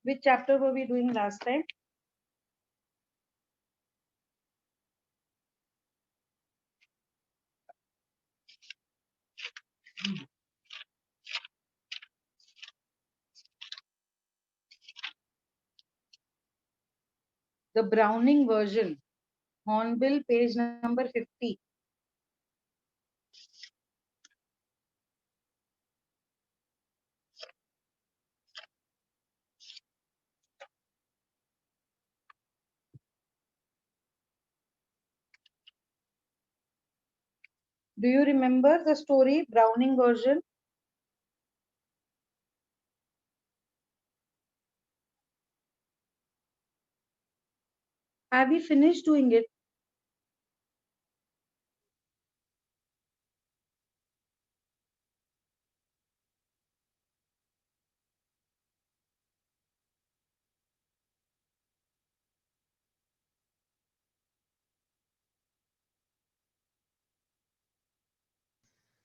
Which chapter were we doing last time? The Browning version, Hornbill, page number 50. Do you remember the story, Browning version? Have we finished doing it?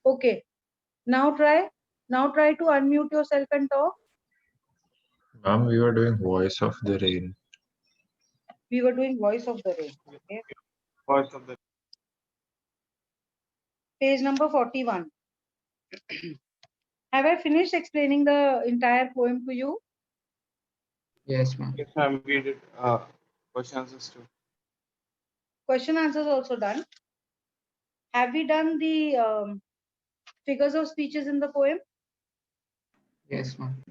Okay. Now try. Now try to unmute yourself and talk. Ma'am, we were doing Voice of the Rain. We were doing Voice of the Rain. Okay. Voice of the Page number 41. Have I finished explaining the entire poem to you? Yes, ma'am. Yes, ma'am. We did question answers too. Question answers also done. Have we done the figures of speeches in the poem? Yes, ma'am.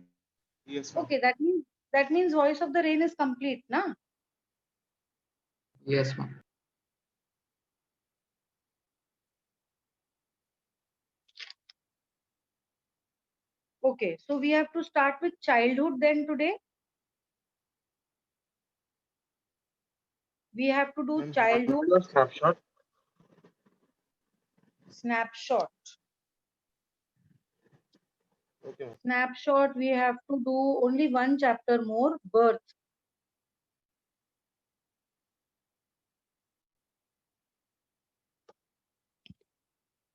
Yes, ma'am. Okay, that means Voice of the Rain is complete, na? Yes, ma'am. Okay, so we have to start with childhood then today. We have to do Then childhood a snapshot. snapshot. Okay. Snapshot, we have to do only one chapter more, birth.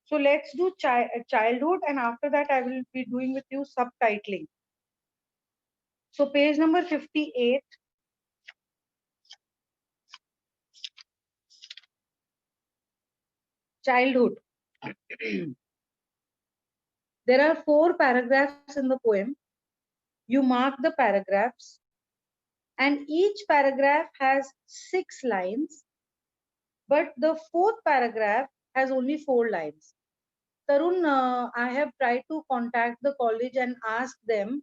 So let's do childhood, and after that I will be doing with you subtitling. So page number 58. Childhood. There are 4 paragraphs in the poem. You mark the paragraphs, and each paragraph has 6 lines, but the 4th paragraph has only 4 lines. Tarun, I have tried to contact the college and ask them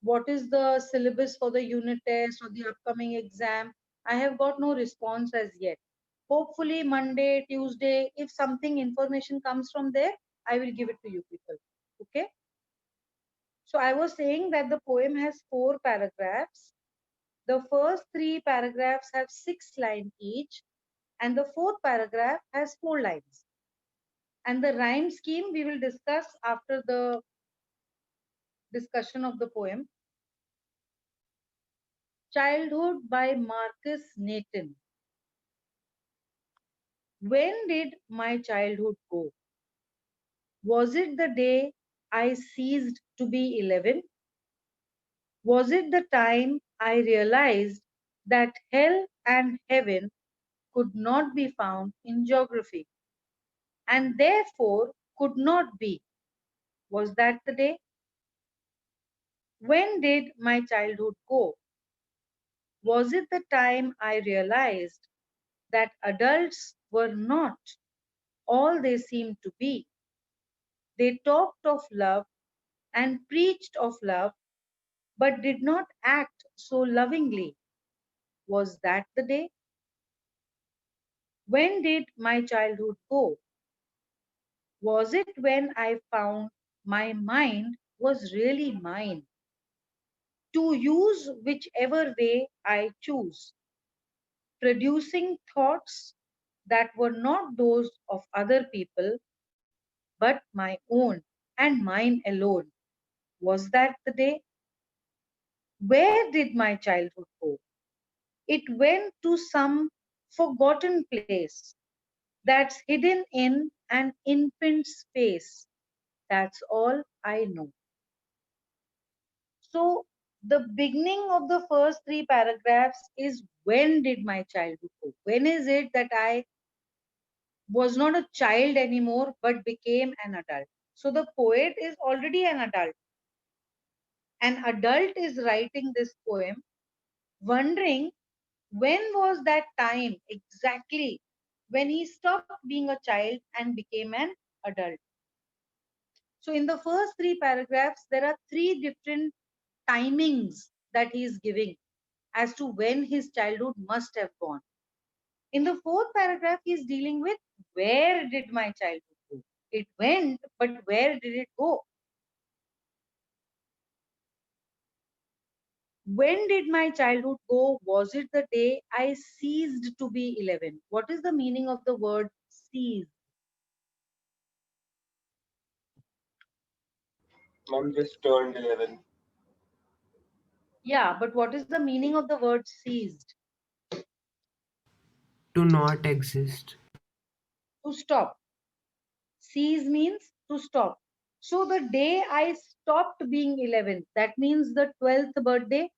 what is the syllabus for the unit test or the upcoming exam. I have got no response as yet. Hopefully Monday, Tuesday, if something information comes from there, I will give it to you people. Okay. So I was saying that the poem has 4 paragraphs. The first 3 paragraphs have 6 lines each, and the 4th paragraph has 4 lines. And the rhyme scheme we will discuss after the discussion of the poem. Childhood by Marcus Nathan. When did my childhood go? Was it the day I ceased to be 11? Was it the time I realized that hell and heaven could not be found in geography and therefore could not be? Was that the day? When did my childhood go? Was it the time I realized that adults were not all they seemed to be? They talked of love and preached of love, but did not act so lovingly. Was that the day? When did my childhood go? Was it when I found my mind was really mine, to use whichever way I choose, producing thoughts that were not those of other people, but my own and mine alone? Was that the day? Where did my childhood go? It went to some forgotten place that's hidden in an infant's face. That's all I know. So The beginning of the first three paragraphs is when did my childhood go? When is it that I was not a child anymore but became an adult? So the poet is already an adult. An adult is writing this poem, wondering when was that time exactly when he stopped being a child and became an adult. So in the first three paragraphs, there are three different timings that he is giving as to when his childhood must have gone. In the fourth paragraph, he is dealing with where did my childhood go? It went, but where did it go? When did my childhood go? Was it the day I ceased to be 11? What is the meaning of the word cease? Mom just turned 11. Yeah, but what is the meaning of the word ceased? To not exist. To stop. Cease means to stop. So the day I stopped being 11, that means the 12th birthday.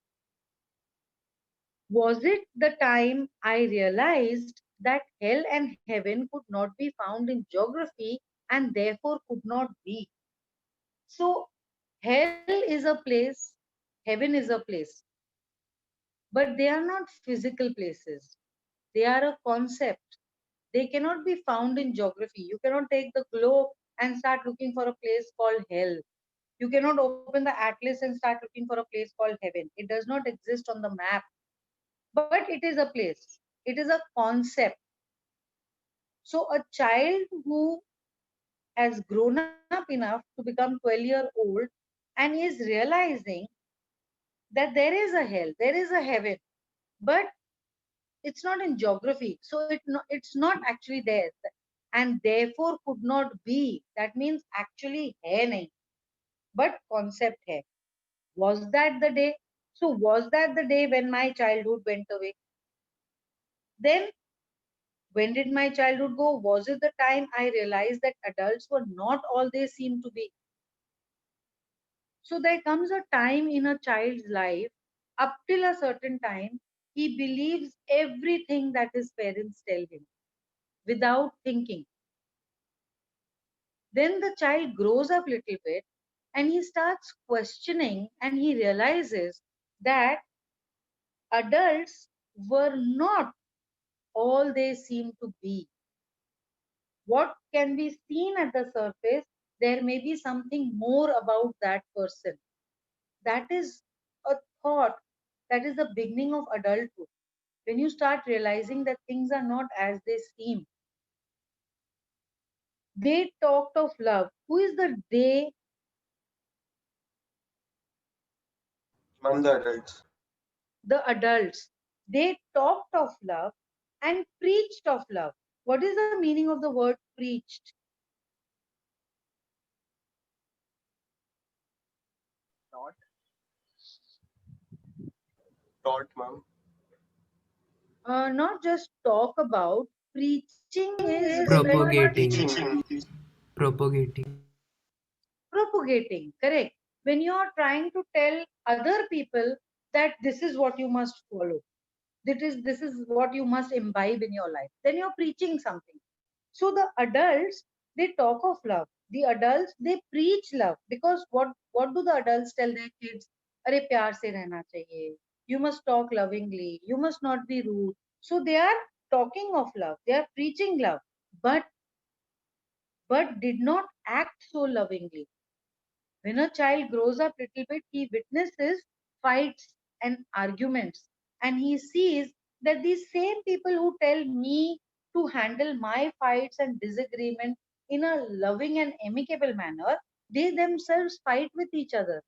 Was it the time I realized that hell and heaven could not be found in geography and therefore could not be? So hell is a place, heaven is a place, but they are not physical places. They are a concept. They cannot be found in geography. You cannot take the globe and start looking for a place called hell. You cannot open the atlas and start looking for a place called heaven. It does not exist on the map, but it is a place. It is a concept. So a child who has grown up enough to become 12-year-old and is realizing that there is a hell, there is a heaven, but it's not in geography. So it's not actually there and therefore could not be. That means actually hai nahi, but concept hai. Was that the day? So was that the day when my childhood went away? Then when did my childhood go? Was it the time I realized that adults were not all they seem to be? So there comes a time in a child's life, up till a certain time, he believes everything that his parents tell him without thinking. Then the child grows up a little bit and he starts questioning and he realizes that adults were not all they seem to be. What can be seen at the surface, there may be something more about that person. That is a thought, that is the beginning of adulthood. When you start realizing that things are not as they seem. They talked of love. Who is the they? Mom, the adults. The adults. They talked of love and preached of love. What is the meaning of the word preached? Taught, mom. Not just talk about, preaching is when you are Propagating. Teaching. Propagating. propagating, correct. When you are trying to tell other people that this is what you must follow, this is what you must imbibe in your life, then you're preaching something. So the adults, they talk of love. The adults, they preach love, because what do the adults tell their kids? Arey pyar se rehna chahiye, you must talk lovingly, you must not be rude. So they are talking of love, they are preaching love, but did not act so lovingly. When a child grows up little bit, he witnesses fights and arguments, and he sees that these same people who tell me to handle my fights and disagreement in a loving and amicable manner, they themselves fight with each other.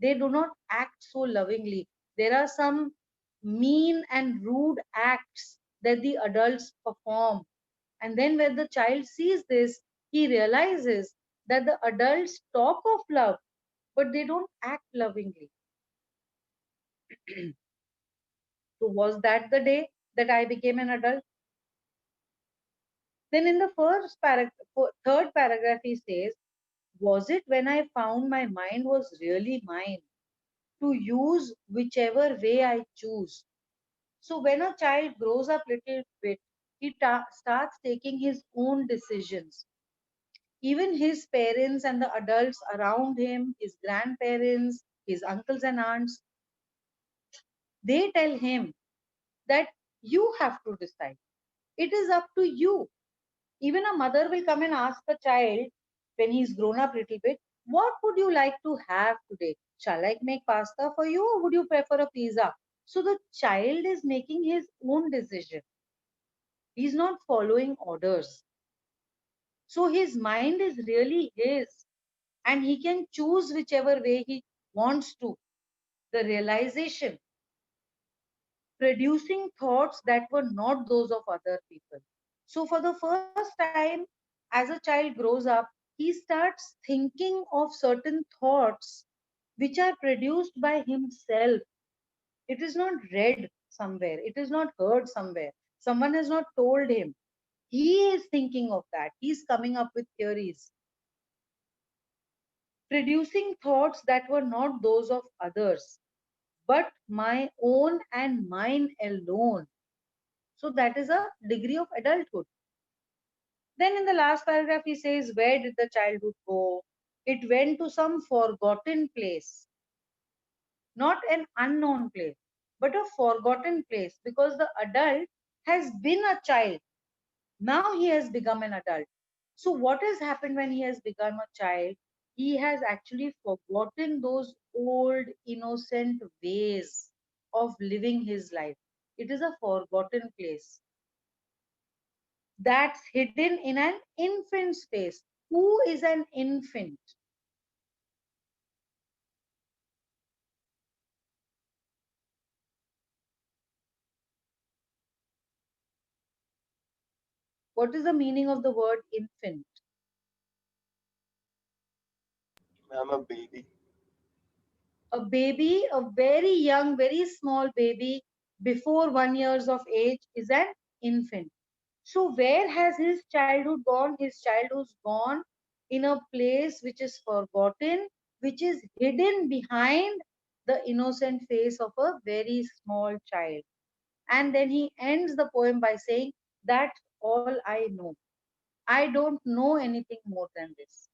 They do not act so lovingly. There are some mean and rude acts that the adults perform. And then when the child sees this, he realizes that the adults talk of love, but they don't act lovingly. So was that the day that I became an adult? Then in the third paragraph, he says, was it when I found my mind was really mine? to use whichever way I choose. So when a child grows up little bit, he starts taking his own decisions. Even his parents and the adults around him, his grandparents, his uncles and aunts, they tell him that you have to decide. It is up to you. Even a mother will come and ask a child when he's grown up a little bit, what would you like to have today? Shall I make pasta for you or would you prefer a pizza? So the child is making his own decision. He's not following orders. So his mind is really his and he can choose whichever way he wants to. The realization, producing thoughts that were not those of other people. So for the first time, as a child grows up, he starts thinking of certain thoughts which are produced by himself. It is not read somewhere, it is not heard somewhere. Someone has not told him. He is thinking of that. He's coming up with theories, producing thoughts that were not those of others, but my own and mine alone. So that is a degree of adulthood. Then in the last paragraph, he says, where did the childhood go? It went to some forgotten place, not an unknown place, but a forgotten place because the adult has been a child. Now he has become an adult. So, what has happened when he has become a child? He has actually forgotten those old innocent ways of living his life. It is a forgotten place that's hidden in an infant space. Who is an infant? What is the meaning of the word infant? I'm a baby. A baby, a very young, very small baby before 1 years of age is an infant. So where has his childhood gone? His childhood's gone in a place which is forgotten, which is hidden behind the innocent face of a very small child. And then he ends the poem by saying, that's all I know. I don't know anything more than this.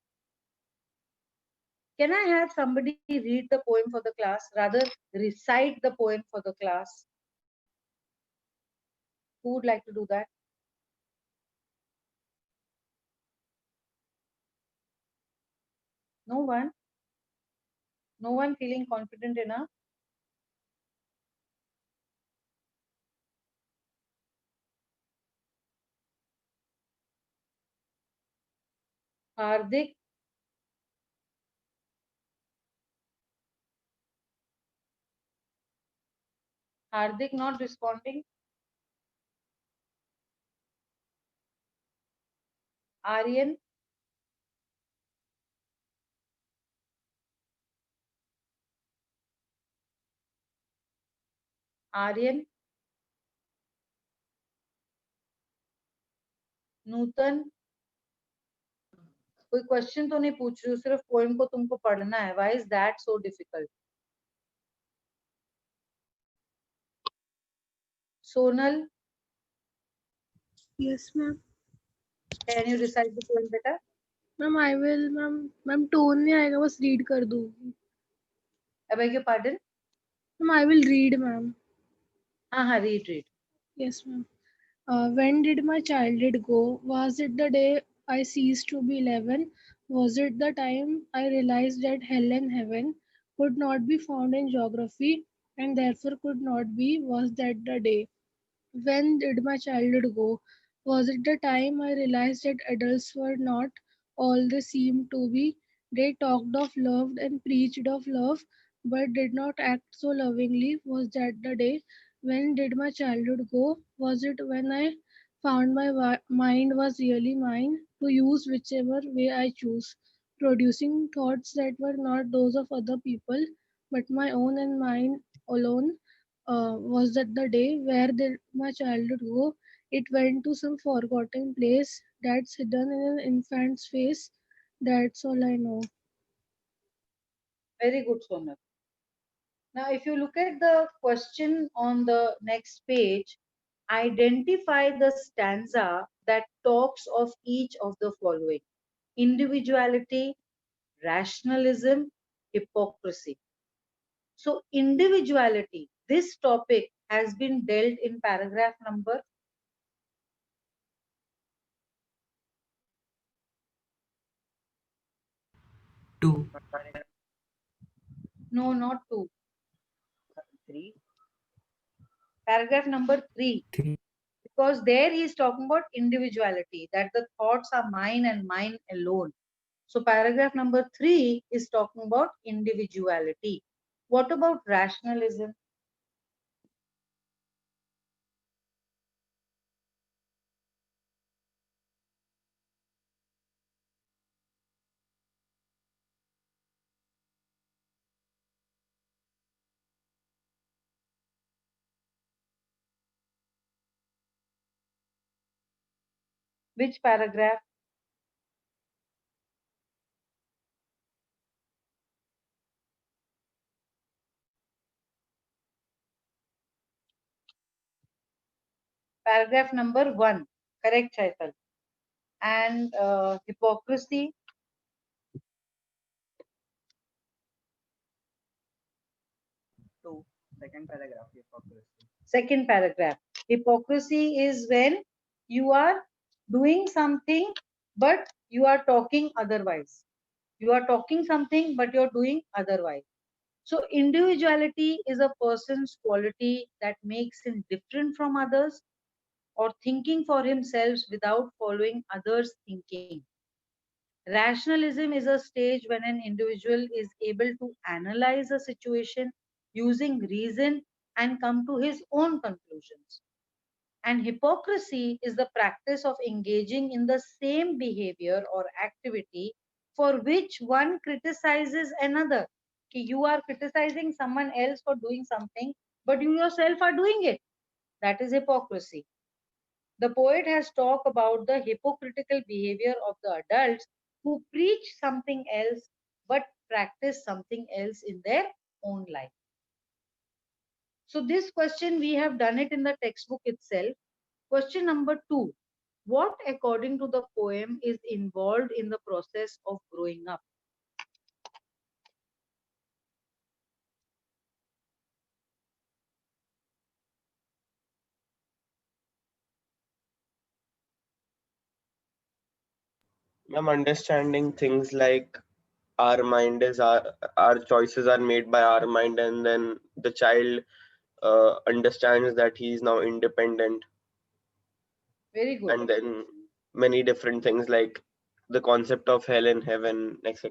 Can I have somebody read the poem for the class, rather recite the poem for the class? Who would like to do that? No one? No one feeling confident enough? Hardik? Hardik not responding? Aryan? Aryan? नूतन? कोई question तो नहीं पूछ रही हूँ, सिर्फ poem को तुमको पढ़ना है. Why is that so difficult? Sonal, Yes, ma'am. can you recite the poem better? Ma'am, I will, ma'am tone नहीं आएगा, बस read कर दूँगी. I beg your pardon? Ma'am, I will read, ma'am. हाँ, read. Yes, ma'am. When did my childhood go? Was it the day I ceased to be 11? Was it the time I realized that hell and heaven could not be found in geography and therefore could not be? Was that the day? When did my childhood go? Was it the time I realized that adults were not all they seemed to be? They talked of love and preached of love, but did not act so lovingly. Was that the day? When did my childhood go? Was it when I found my mind was really mine to use whichever way I choose, producing thoughts that were not those of other people, but my own and mine alone? Was that the day? Where did my childhood go? It went to some forgotten place that's hidden in an infant's face. That's all I know. Very good, Sonal. Now, if you look at the question on the next page, identify the stanza that talks of each of the following: individuality, rationalism, hypocrisy. So, individuality, this topic has been dealt in paragraph number. Two. No, not 2. 3. Paragraph number 3. 3. Because there he is talking about individuality, that the thoughts are mine and mine alone. So paragraph number 3 is talking about individuality. What about rationalism? Which paragraph? Paragraph number 1. Correct, Shaital. And hypocrisy. Second paragraph, hypocrisy. Second paragraph. Hypocrisy is when you are doing something but you are talking otherwise. You are talking something but you're doing otherwise. So individuality is a person's quality that makes him different from others, or thinking for himself without following others' thinking. Rationalism is a stage when an individual is able to analyze a situation using reason and come to his own conclusions. And hypocrisy is the practice of engaging in the same behavior or activity for which one criticizes another. You are criticizing someone else for doing something, but you yourself are doing it. That is hypocrisy. The poet has talked about the hypocritical behavior of the adults who preach something else but practice something else in their own life. So this question, we have done it in the textbook itself. Question number 2. What, according to the poem, is involved in the process of growing up? I'm understanding things like our mind is our choices are made by our mind, and then the child understands that he is now independent, Very good. and then many different things like the concept of hell and heaven, etc.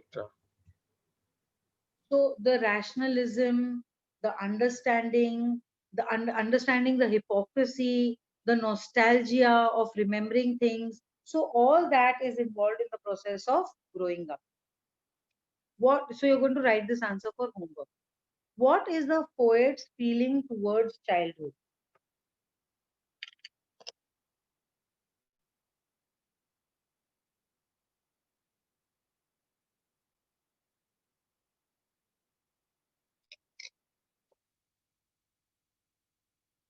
So the rationalism, the understanding, understanding the hypocrisy, the nostalgia of remembering things. So all that is involved in the process of growing up. What? So you're going to write this answer for homework. What is the poet's feeling towards childhood?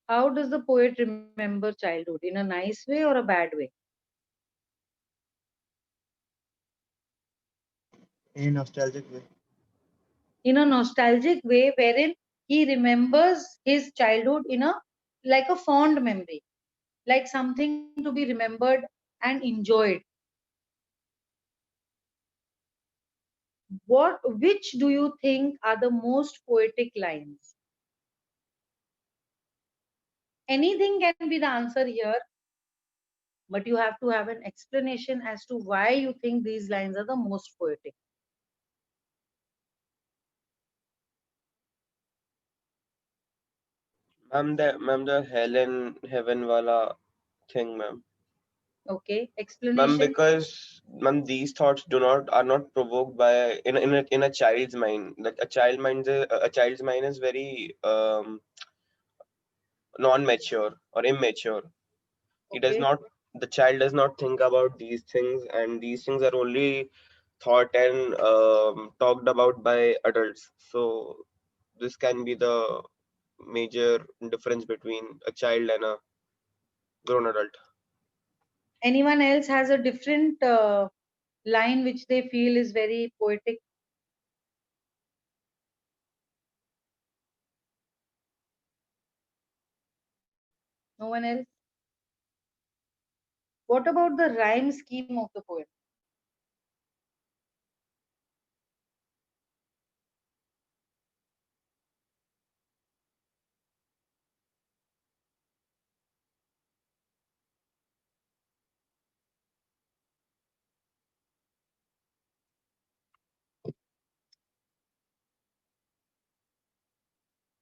How does the poet remember childhood? In a nice way or a bad way? In a nostalgic way. In a nostalgic way, wherein he remembers his childhood in a like a fond memory, like something to be remembered and enjoyed. Which do you think are the most poetic lines? Anything can be the answer here, but you have to have an explanation as to why you think these lines are the most poetic. Ma'am, the hell and heaven wala thing, ma'am. Okay, Ma'am, explanation. because ma'am, these thoughts are not provoked by in a child's mind. Like a child's mind is very non-mature or immature. He does Okay, not The child does not think about these things, and these things are only thought and talked about by adults. So this can be the major difference between a child and a grown adult. Anyone else has a different line which they feel is very poetic? No one else? What about the rhyme scheme of the poem?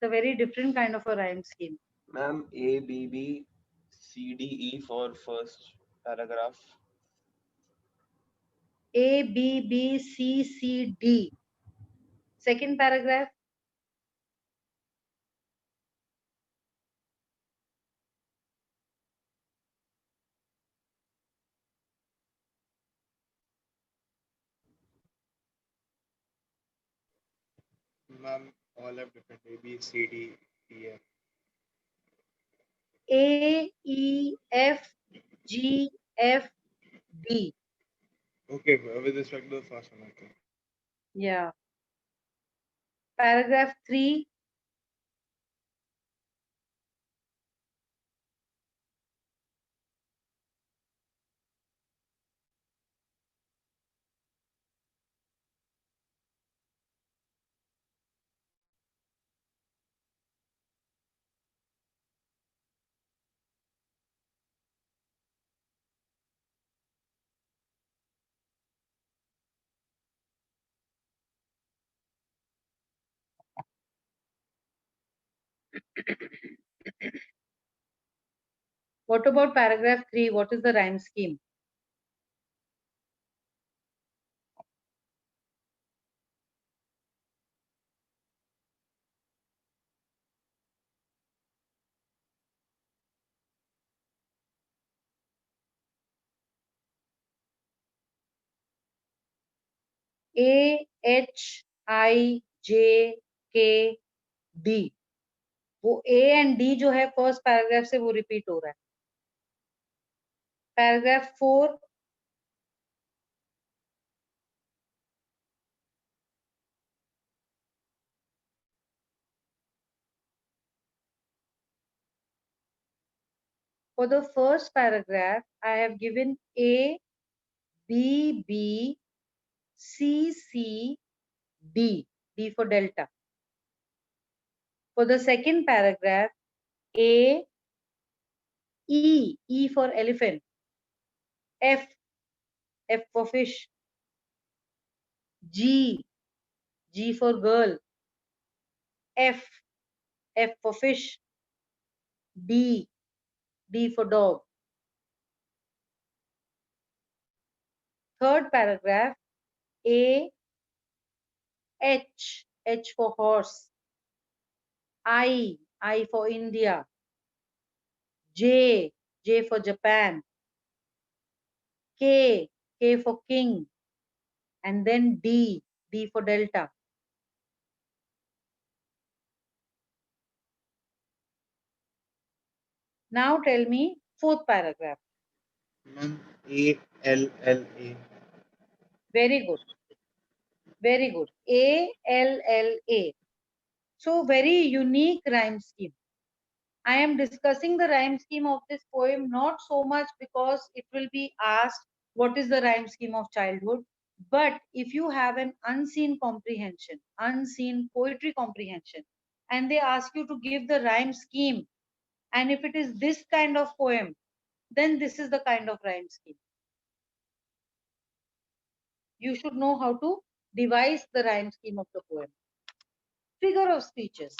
It's a very different kind of a rhyme scheme. Ma'am, A, B, B, C, D, E for first paragraph. A, B, B, C, C, D. Second paragraph. Ma'am, all have different A, B, C, D, E, F. A, E, F, G, F, D. Okay, with respect to the first one, okay. Yeah. Paragraph 3. What about paragraph 3? What is the rhyme scheme? A, H, I, J, K, D. वो A and D जो है first paragraph से वो repeat हो रहा है. Paragraph 4. For the first paragraph, I have given A, B, B, C, C, D. D for Delta. For the second paragraph, A, E, E for elephant. F, F for fish. G, G for girl. F, F for fish. D, D for dog. Third paragraph, A, H, H for horse. I for India. J, J for Japan. K, K for king. And then D, D for Delta. Now tell me fourth paragraph. Ma'am, A, L, L, A. Very good. Very good. A, L, L, A. So very unique rhyme scheme. I am discussing the rhyme scheme of this poem not so much because it will be asked what is the rhyme scheme of childhood, but if you have an unseen comprehension, unseen poetry comprehension, and they ask you to give the rhyme scheme, and if it is this kind of poem, then this is the kind of rhyme scheme. You should know how to devise the rhyme scheme of the poem. Figure of speeches.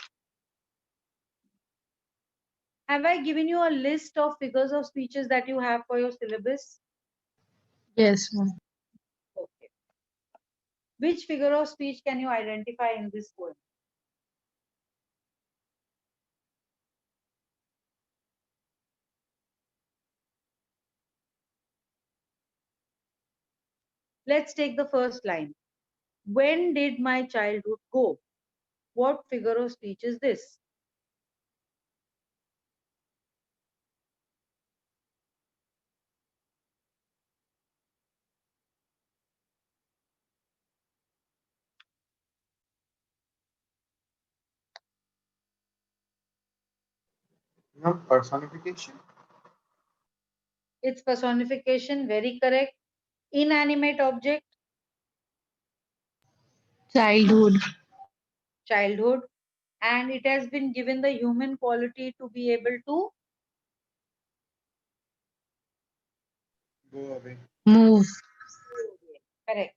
Have I given you a list of figures of speeches that you have for your syllabus? Yes, ma'am. Okay. Which figure of speech can you identify in this poem? Let's take the first line. When did my childhood go? What figure of speech is this? Ma'am, personification. Its personification, very correct. Inanimate object, Childhood. childhood. And it has been given the human quality to be able to Go away. Move. correct.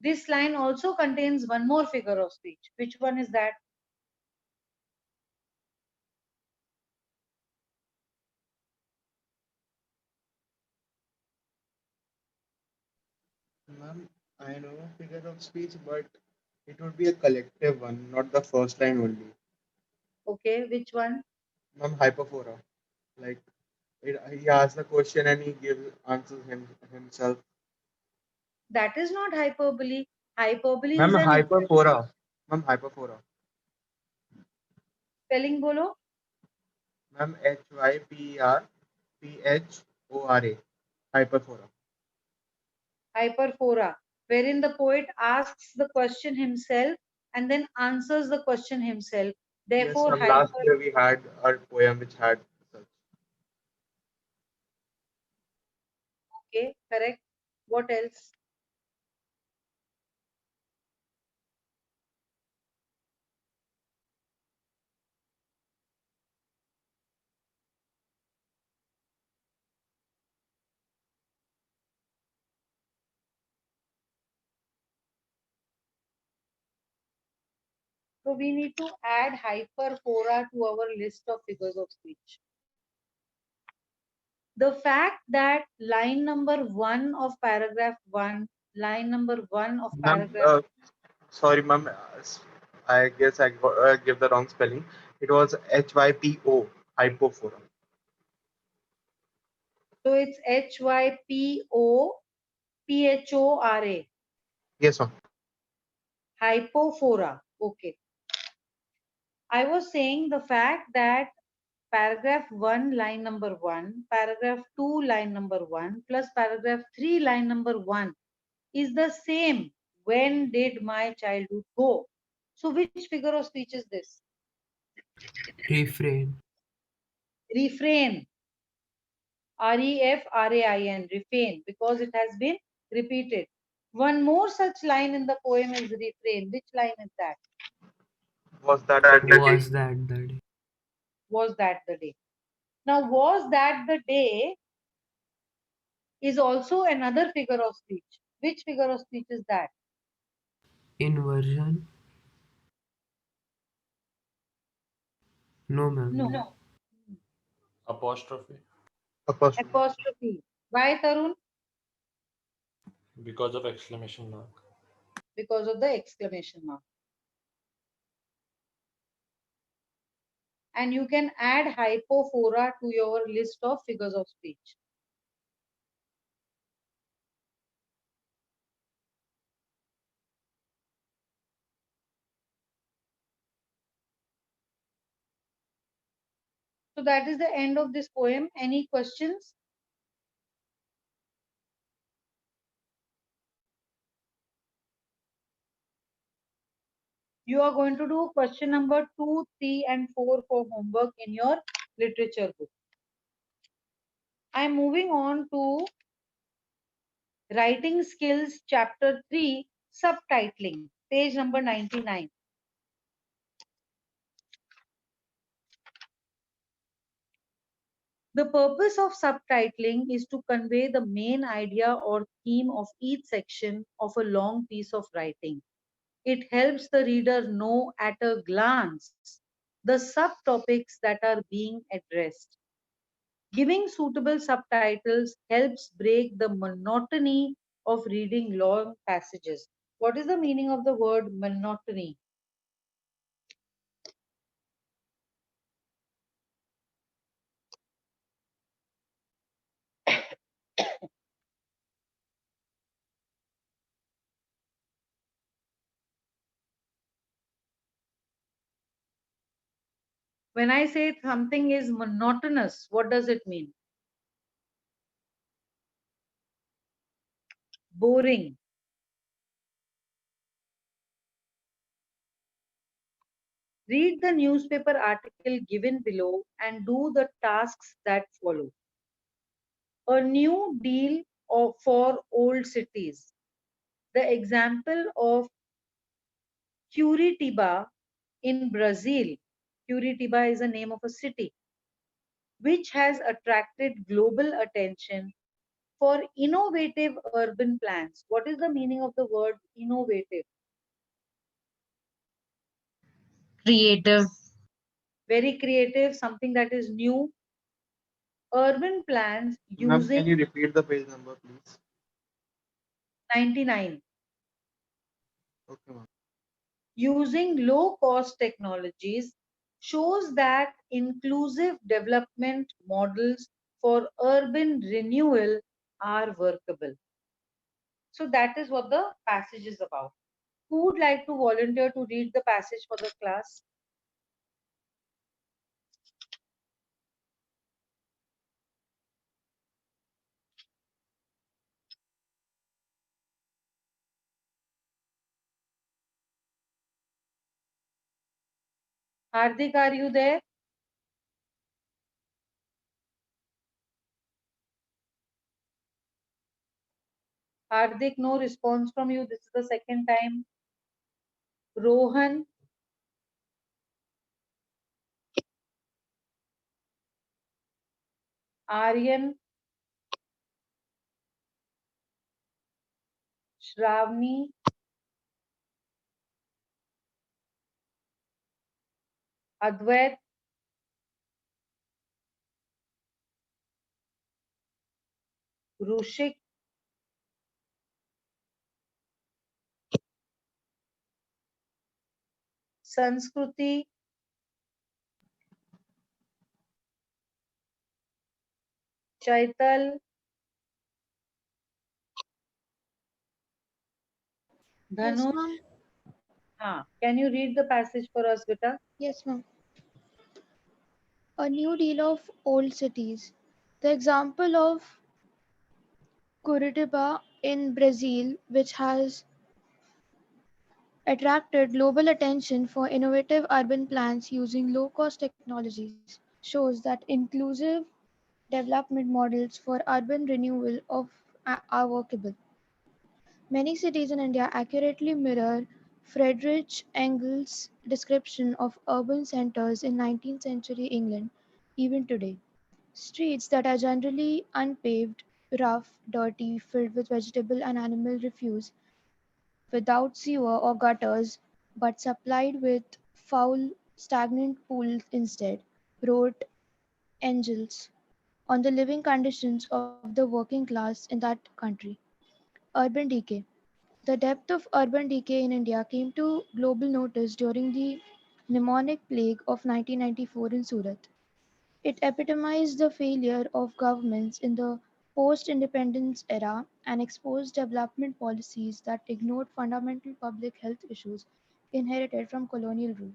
This line also contains one more figure of speech. Which one is that? Ma'am, I know a figure of speech, but it would be a collective one, not the first line only. Okay, which one? Ma'am, hyperphora. Like he asks the question and he gives answers himself. That is not hyperbole. Hyperbole Ma'am, is an hyperphora. Ma'am, hyperphora. spelling bolo. Ma'am, HYPERPHORA. Hyperphora. Hyperphora, wherein the poet asks the question himself and then answers the question himself. Yes, Therefore, ma'am. Last hyper. year we had a poem which had such. Okay, correct. What else? So we need to add hyperphora to our list of figures of speech. The fact that line number 1 of paragraph 1, line number 1 of Ma'am, paragraph, sorry, ma'am. I guess I give the wrong spelling. It was HYPO, hypophora. so it's HYPOPHORA, Yes, ma'am. hypophora. Okay. I was saying the fact that paragraph 1, line number 1, paragraph 2, line number 1, plus paragraph 3, line number 1 is the same. When did my childhood go? So, which figure of speech is this? refrain, Refrain. REFRAIN, refrain, because it has been repeated. One more such line in the poem is refrain. Which line is that? Was that the day? was that the day, Was that the day? Now, was that the day is also another figure of speech. Which figure of speech is that? inversion, no ma'am, No. no, Apostrophe Apostrophe. Apostrophe. Why, Tarun? because of exclamation mark. Because of the exclamation mark. And you can add hypophora to your list of figures of speech. So that is the end of this poem. Any questions? You are going to do question number 2, 3, and 4 for homework in your literature book. I am moving on to writing skills chapter 3, subtitling, page number 99. The purpose of subtitling is to convey the main idea or theme of each section of a long piece of writing. It helps the reader know at a glance the subtopics that are being addressed. Giving suitable subtitles helps break the monotony of reading long passages. What is the meaning of the word monotony? When I say something is monotonous, what does it mean? Boring. Read the newspaper article given below and do the tasks that follow. A new deal for old cities. The example of Curitiba in Brazil. Curitiba is the name of a city which has attracted global attention for innovative urban plans. What is the meaning of the word innovative? Creative. Very creative, something that is new. Urban plans Ma'am, can you using repeat the page number, please? 99. Okay, ma'am. Using low cost technologies shows that inclusive development models for urban renewal are workable. So that is what the passage is about. Who would like to volunteer to read the passage for the class? Hardik, are you there? Hardik, no response from you. This is the second time. Rohan, Aryan, Shravani, Advait, Rushik, Sanskruti, Chaital, Yes, Dhanush. ma'am. Can you read the passage for us, beta? Yes, ma'am. A new deal of old cities. The example of Curitiba in Brazil, which has attracted global attention for innovative urban plans using low cost technologies, shows that inclusive development models for urban renewal are workable. Many cities in India accurately mirror Friedrich Engels' description of urban centers in 19th century England, even today. Streets that are generally unpaved, rough, dirty, filled with vegetable and animal refuse, without sewer or gutters, but supplied with foul, stagnant pools instead, wrote Engels on the living conditions of the working class in that country. Urban decay. The depth of urban decay in India came to global notice during the pneumonic plague of 1994 in Surat. It epitomized the failure of governments in the post independence era and exposed development policies that ignored fundamental public health issues inherited from colonial rule.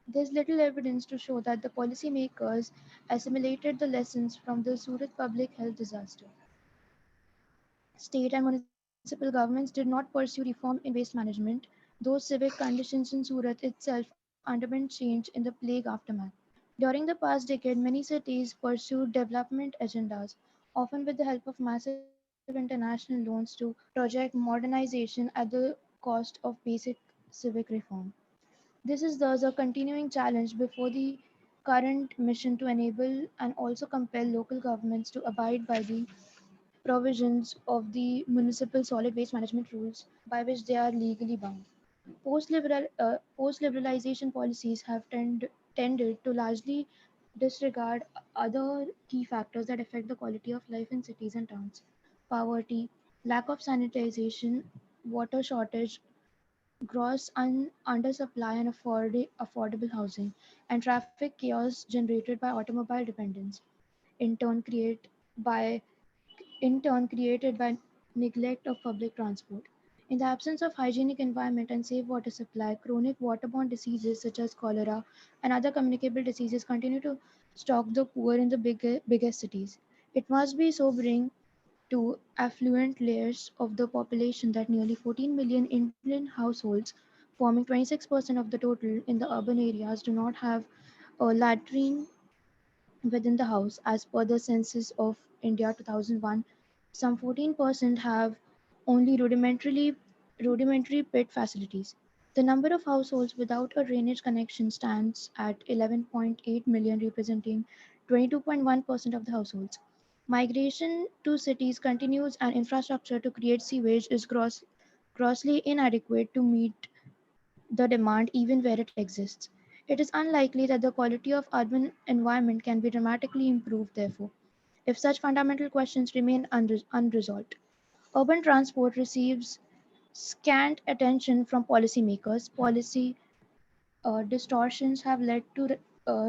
There is little evidence to show that the policymakers assimilated the lessons from the Surat public health disaster. State and municipal governments did not pursue reform in waste management, though civic conditions in Surat itself underwent change in the plague aftermath. During the past decade, many cities pursued development agendas, often with the help of massive international loans to project modernization at the cost of basic civic reform. This is thus a continuing challenge before the current mission to enable and also compel local governments to abide by the provisions of the municipal solid waste management rules by which they are legally bound. Post-liberalization policies have tended to largely disregard other key factors that affect the quality of life in cities and towns. Poverty, lack of sanitization, water shortage, gross undersupply and affordable housing, and traffic chaos generated by automobile dependence, in turn create by in turn created by neglect of public transport. In the absence of hygienic environment and safe water supply, chronic waterborne diseases such as cholera and other communicable diseases continue to stalk the poor in the biggest cities. It must be sobering to affluent layers of the population that nearly 14 million Indian households, forming 26% of the total in the urban areas, do not have a latrine within the house. As per the census of India 2001, some 14% have only rudimentary pit facilities. The number of households without a drainage connection stands at 11.8 million, representing 22.1% of the households. Migration to cities continues, and infrastructure to create sewage is grossly inadequate to meet the demand even where it exists. It is unlikely that the quality of urban environment can be dramatically improved, therefore, if such fundamental questions remain unresolved. Urban transport receives scant attention from policymakers. Policy distortions have led to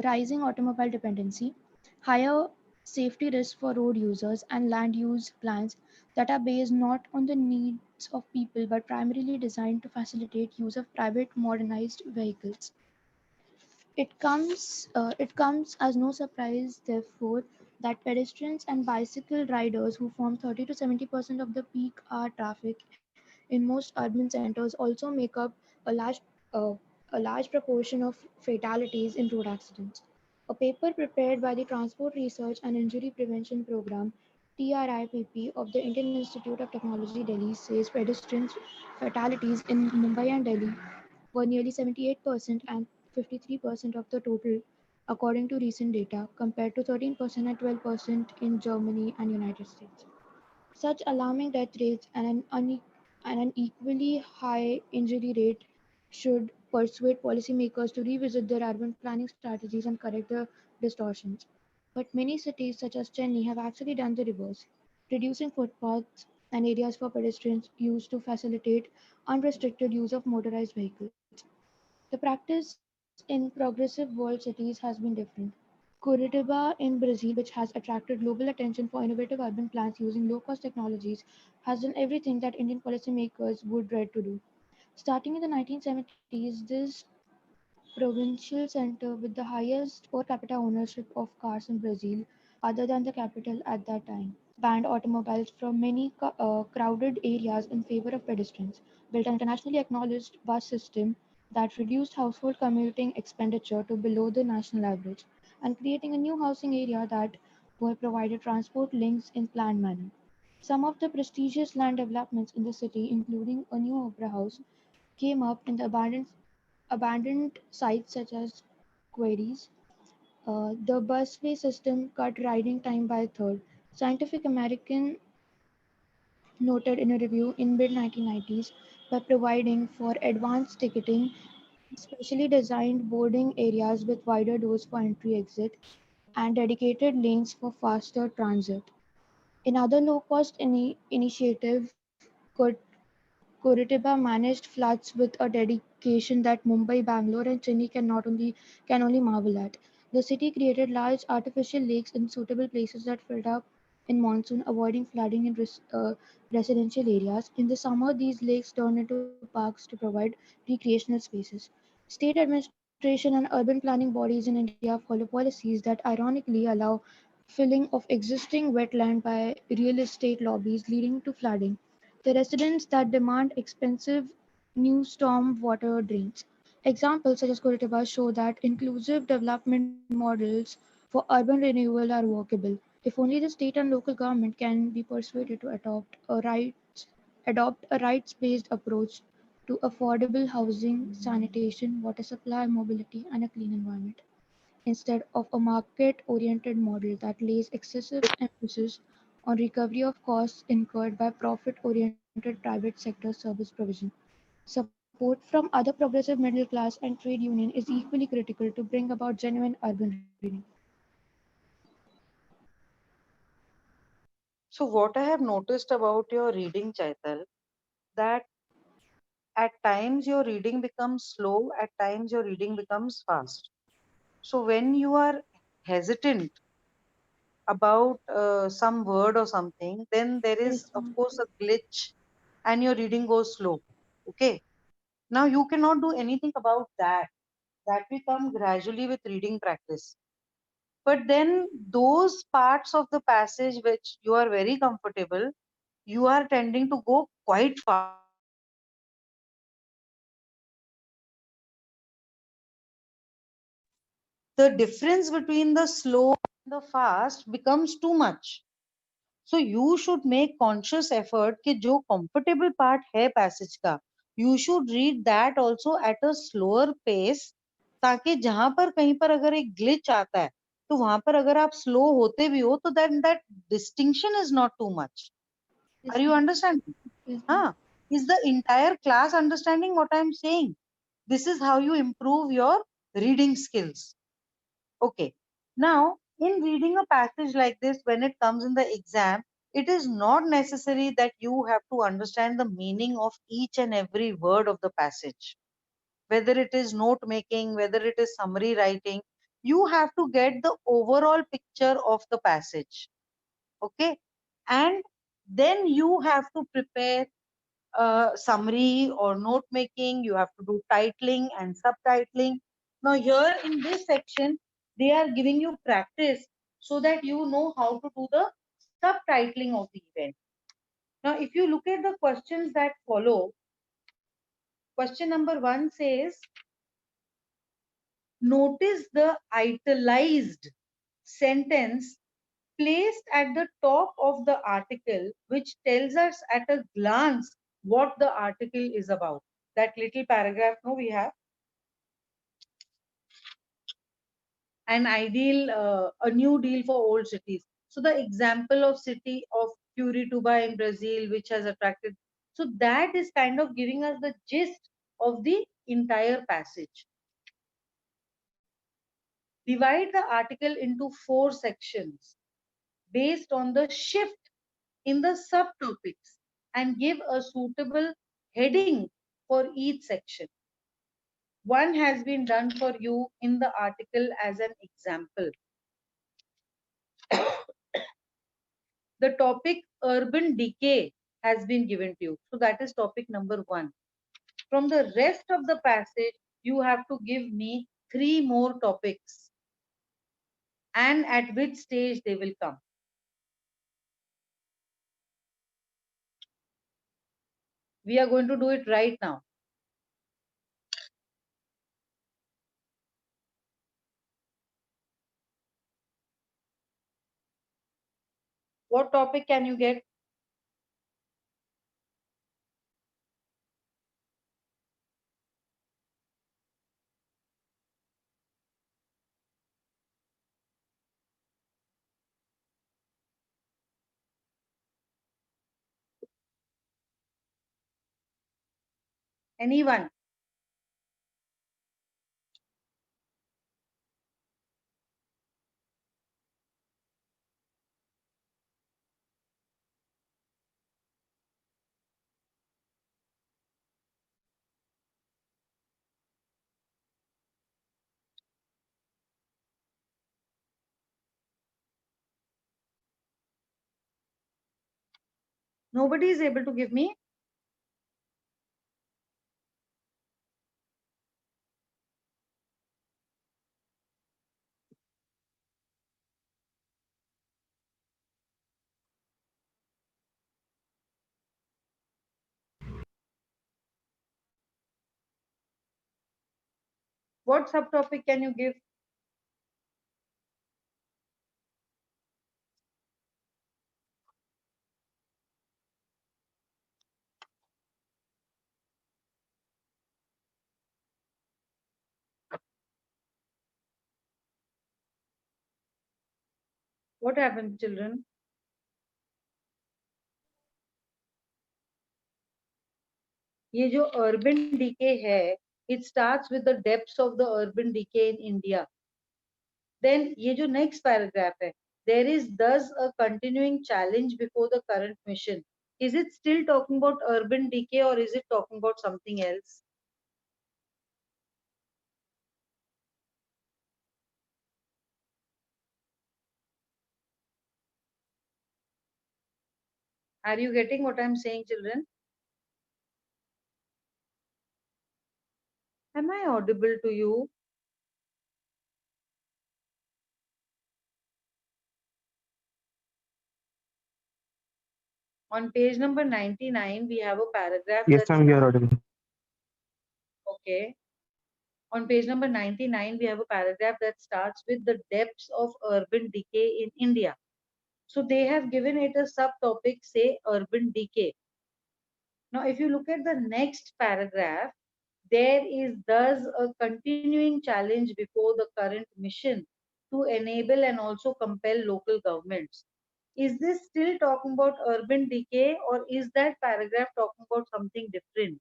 rising automobile dependency, higher safety risks for road users, and land use plans that are based not on the needs of people but primarily designed to facilitate use of private modernized vehicles. It comes as no surprise, therefore, that pedestrians and bicycle riders, who form 30 to 70% of the peak hour traffic in most urban centers, also make up a large uh, a large proportion of fatalities in road accidents. A paper prepared by the Transport Research and Injury Prevention Program (TRIPP) of the Indian Institute of Technology, Delhi, says pedestrian fatalities in Mumbai and Delhi were nearly 78% and 53% of the total, according to recent data, compared to 13% and 12% in Germany and United States. Such alarming death rates and an equally high injury rate should persuade policymakers to revisit their urban planning strategies and correct the distortions. But many cities, such as Chennai, have actually done the reverse, reducing footpaths and areas for pedestrians used to facilitate unrestricted use of motorized vehicles. The practice in progressive world cities has been different. Curitiba in Brazil, which has attracted global attention for innovative urban plans using low cost technologies, has done everything that Indian policymakers would dread to do. Starting in the 1970s, this provincial center with the highest per capita ownership of cars in Brazil, other than the capital at that time, banned automobiles from many crowded areas in favor of pedestrians, built an internationally acknowledged bus system that reduced household commuting expenditure to below the national average, and creating a new housing area that were provided transport links in planned manner. Some of the prestigious land developments in the city, including a new opera house, came up in the abandoned sites such as quarries. The busway system cut riding time by a third. Scientific American noted in a review in mid 1990s by providing for advanced ticketing, specially designed boarding areas with wider doors for entry exit, and dedicated lanes for faster transit. Another low-cost initiative, Curitiba managed floods with a dedication that Mumbai, Bangalore, and Chennai can only marvel at. The city created large artificial lakes in suitable places that filled up in monsoon, avoiding flooding in residential areas. In the summer, these lakes turned into parks to provide recreational spaces. State administration and urban planning bodies in India follow policies that ironically allow filling of existing wetland by real estate lobbies, leading to flooding. The residents that demand expensive new storm water drains. Examples such as Curitiba show that inclusive development models for urban renewal are workable, if only the state and local government can be persuaded to adopt a rights-based approach to affordable housing, sanitation, water supply, mobility, and a clean environment, instead of a market-oriented model that lays excessive emphasis on recovery of costs incurred by profit-oriented private sector service provision. Support from other progressive middle class and trade union is equally critical to bring about genuine urban renewal. So what I have noticed about your reading, Chaital, that at times your reading becomes slow, at times your reading becomes fast. So when you are hesitant about some word or something, then there is, Yes, of ma'am. course, a glitch and your reading goes slow. Okay. Now you cannot do anything about that. That will come gradually with reading practice. But then those parts of the passage which you are very comfortable, you are tending to go quite fast. The difference between the slow and the fast becomes too much. So you should make conscious effort कि जो comfortable part है passage का, you should read that also at a slower pace, ताकि जहां पर कहीं पर अगर एक glitch आता है तो वहां पर अगर आप slow होते भी हो तो then that distinction is not too much. Yes, Are you ma'am. understanding? Yes, ma'am. Huh? Is the entire class understanding what I'm saying? This is how you improve your reading skills. Okay. Now, in reading a passage like this, when it comes in the exam, it is not necessary that you have to understand the meaning of each and every word of the passage. Whether it is note making, whether it is summary writing, you have to get the overall picture of the passage. Okay. And then you have to prepare summary or note making. You have to do titling and subtitling. Now here in this section, they are giving you practice so that you know how to do the subtitling of the event. Now if you look at the questions that follow, question number 1 says, notice the italized sentence placed at the top of the article, which tells us at a glance what the article is about. That little paragraph, no, we have an ideal, a new deal for old cities. So the example of city of Curitiba in Brazil, which has attracted. So that is kind of giving us the gist of the entire passage. Divide the article into 4 sections based on the shift in the subtopics and give a suitable heading for each section. One has been done for you in the article as an example. The topic urban decay has been given to you. So that is topic number 1. From the rest of the passage, you have to give me 3 more topics and at which stage they will come. We are going to do it right now. What topic can you get? Anyone? Nobody is able to give me. What subtopic can you give? What happened, children? ये जो urban decay है, it starts with the depths of the urban decay in India. Then ये जो next paragraph है, there is thus a continuing challenge before the current mission. Is it still talking about urban decay or is it talking about something else? Are you getting what I'm saying, children? Am I audible to you? On page number 99, we have a paragraph Yes, that ma'am, you are starts, audible. okay. On page number 99, we have a paragraph that starts with the depths of urban decay in India. So they have given it a subtopic, say urban decay. Now, if you look at the next paragraph, there is thus a continuing challenge before the current mission to enable and also compel local governments. Is this still talking about urban decay, or is that paragraph talking about something different?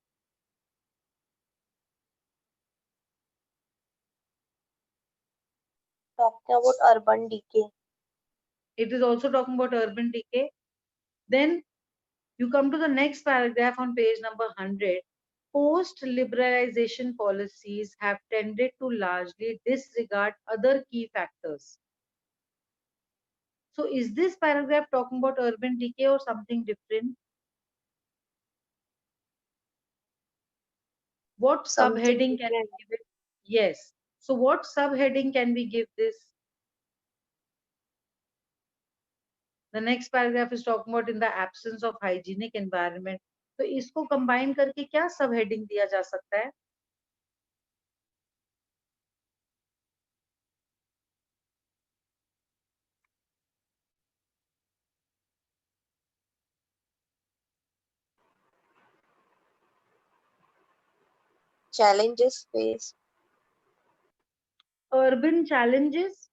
Talking about urban decay. It is also talking about urban decay. Then you come to the next paragraph on page number 100. Post-liberalization policies have tended to largely disregard other key factors. So is this paragraph talking about urban decay or something different? What Something subheading can we different. give it? Yes. So what subheading can we give this? The next paragraph is talking about in the absence of hygienic environment. तो इसको combine करके क्या subheading दिया जा सकता है? Challenges faced. Urban challenges.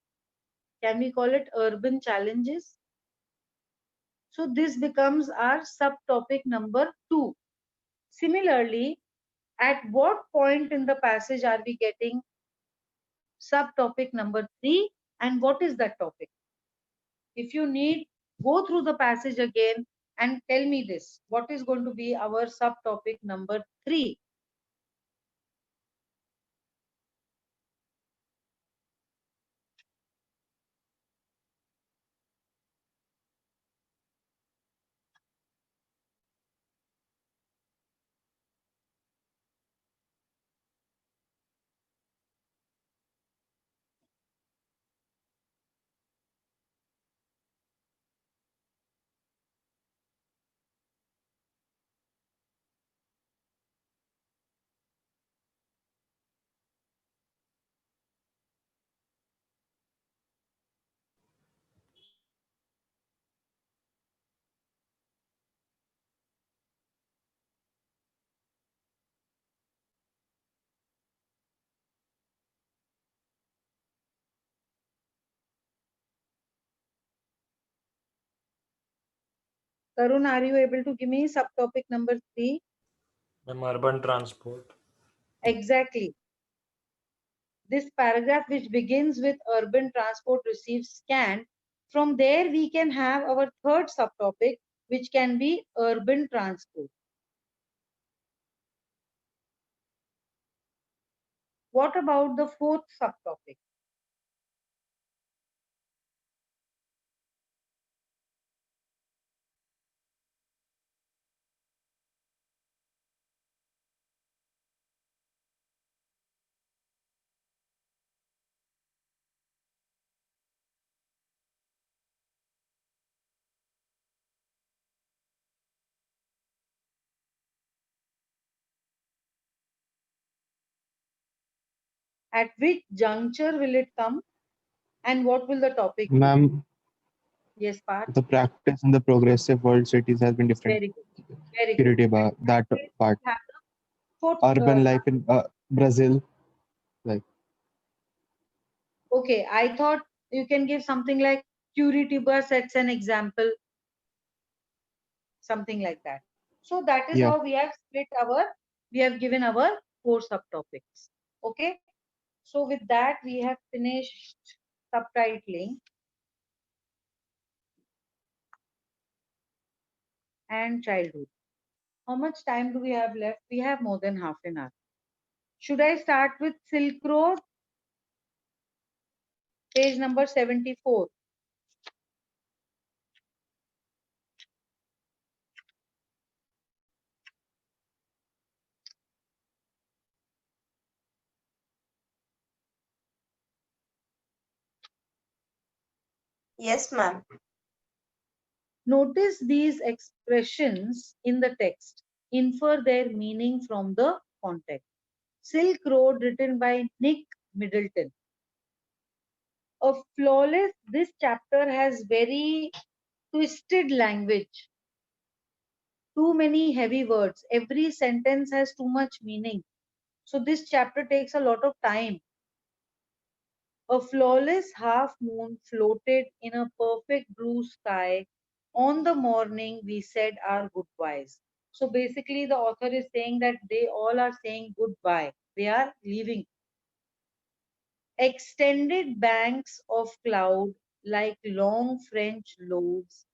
Can we call it urban challenges? So this becomes our subtopic number 2. Similarly, at what point in the passage are we getting subtopic number 3, and what is that topic? If you need, go through the passage again and tell me this. What is going to be our subtopic number 3? Tarun, are you able to give me subtopic number 3? Urban transport. Exactly. This paragraph which begins with urban transport receives scanned. From there we can have our third subtopic, which can be urban transport. What about the fourth subtopic? At which juncture will it come? And what will the topic be? Ma'am, Yes, Parth. the practice in the progressive world cities has been different. Very good. Very good. Curitiba, that part. Have the fourth, Urban life in Brazil, like okay, I thought you can give something like Curitiba sets an example, something like that. So that is yeah. how we have we have given our 4 subtopics. Okay. So with that, we have finished subtitling and childhood. How much time do we have left? We have more than half an hour. Should I start with Silk Road? Page number 74. Yes, ma'am. Notice these expressions in the text. Infer their meaning from the context. Silk Road, written by Nick Middleton. A flawless, this chapter has very twisted language. Too many heavy words. Every sentence has too much meaning. So this chapter takes a lot of time. A flawless half moon floated in a perfect blue sky on the morning we said our goodbyes. So basically, the author is saying that they all are saying goodbye. They are leaving. Extended banks of cloud like long French loaves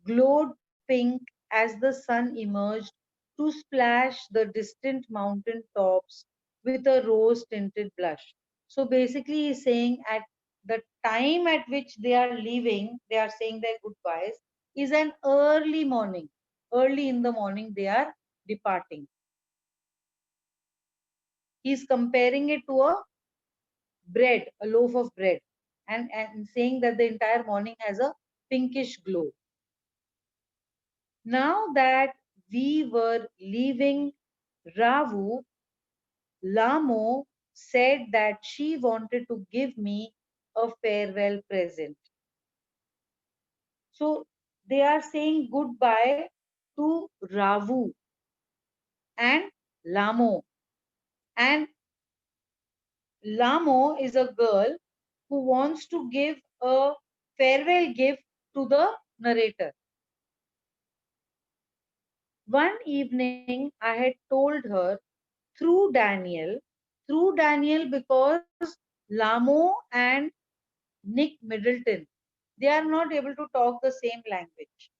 glowed pink as the sun emerged to splash the distant mountain tops with a rose tinted blush. So basically, he's saying at the time at which they are leaving, they are saying their goodbyes, is an early morning. Early in the morning, they are departing. He's comparing it to a bread, a loaf of bread, and saying that the entire morning has a pinkish glow. Now that we were leaving Ravu, Lamo said that she wanted to give me a farewell present. So they are saying goodbye to Ravu and Lamo. And Lamo is a girl who wants to give a farewell gift to the narrator. One evening, I had told her through Daniel because Lamo and Nick Middleton, they are not able to talk the same language.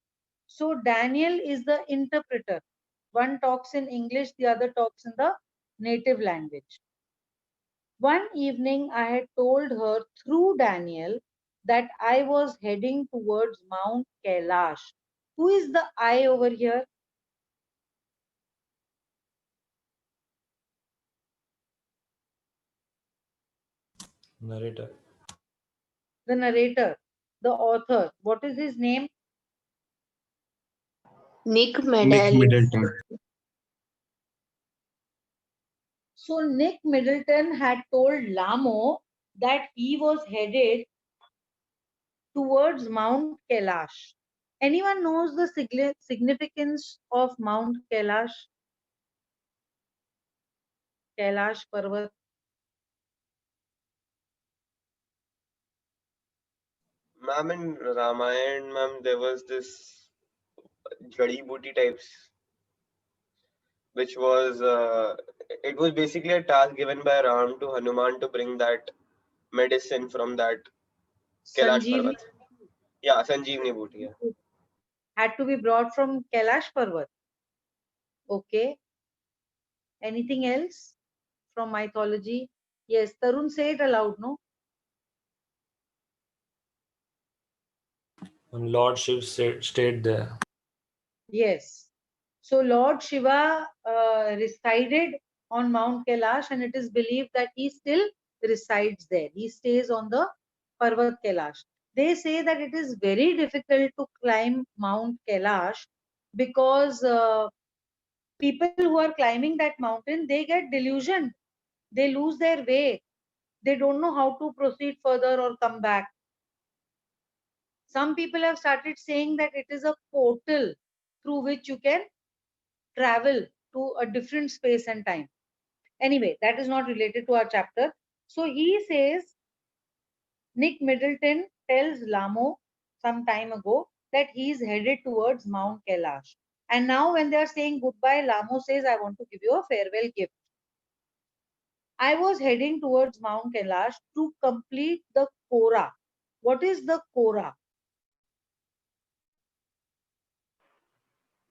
So Daniel is the interpreter. One talks in English, the other talks in the native language. One evening, I had told her through Daniel that I was heading towards Mount Kailash. Who is the I over here? Narrator. The narrator, the author. What is his name? Nick Nick Medallion. Middleton. So Nick Middleton had told Lamo that he was headed towards Mount Kailash. Anyone knows the significance of Mount Kailash? Kailash Parvat. Ma'am, in Ramayana, ma'am, there was this Jadi Booty types, which was it was basically a task given by Ram to Hanuman to bring that medicine from that Kailash Sanjeevani Parvat. Yeah, Sanjeevani Booty. Yeah. had to be brought from Kailash Parvat. Okay. Anything else from mythology? Yes, Tarun, say it aloud, no? And Lord Shiv stayed there. Yes. So Lord Shiva resided on Mount Kailash, and it is believed that he still resides there. He stays on the Parvat Kailash. They say that it is very difficult to climb Mount Kailash because people who are climbing that mountain, they get delusioned. They lose their way. They don't know how to proceed further or come back. Some people have started saying that it is a portal through which you can travel to a different space and time. Anyway, that is not related to our chapter. So he says, Nick Middleton tells Lamo some time ago that he is headed towards Mount Kailash. And now, when they are saying goodbye, Lamo says, I want to give you a farewell gift. I was heading towards Mount Kailash to complete the Kora. What is the Kora?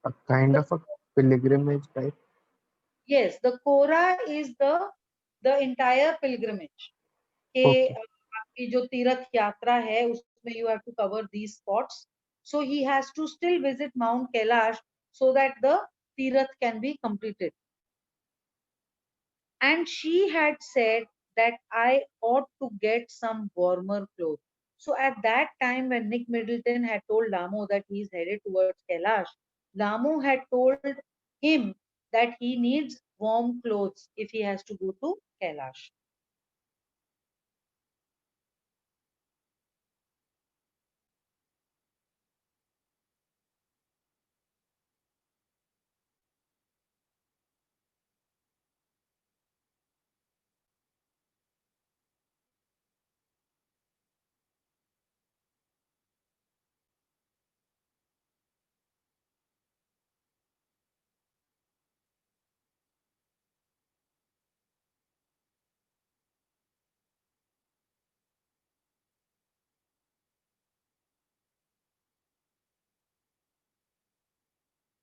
A kind of a pilgrimage type. Yes, the Kora is the entire pilgrimage. Okay. कि आपकी जो तीर्थ यात्रा है उसमें you have to cover these spots. So he has to still visit Mount Kailash so that the तीर्थ can be completed. And she had said that I ought to get some warmer clothes. So at that time, when Nick Middleton had told Lamo that he's headed towards Kailash, Lamo had told him that he needs warm clothes if he has to go to Kailash.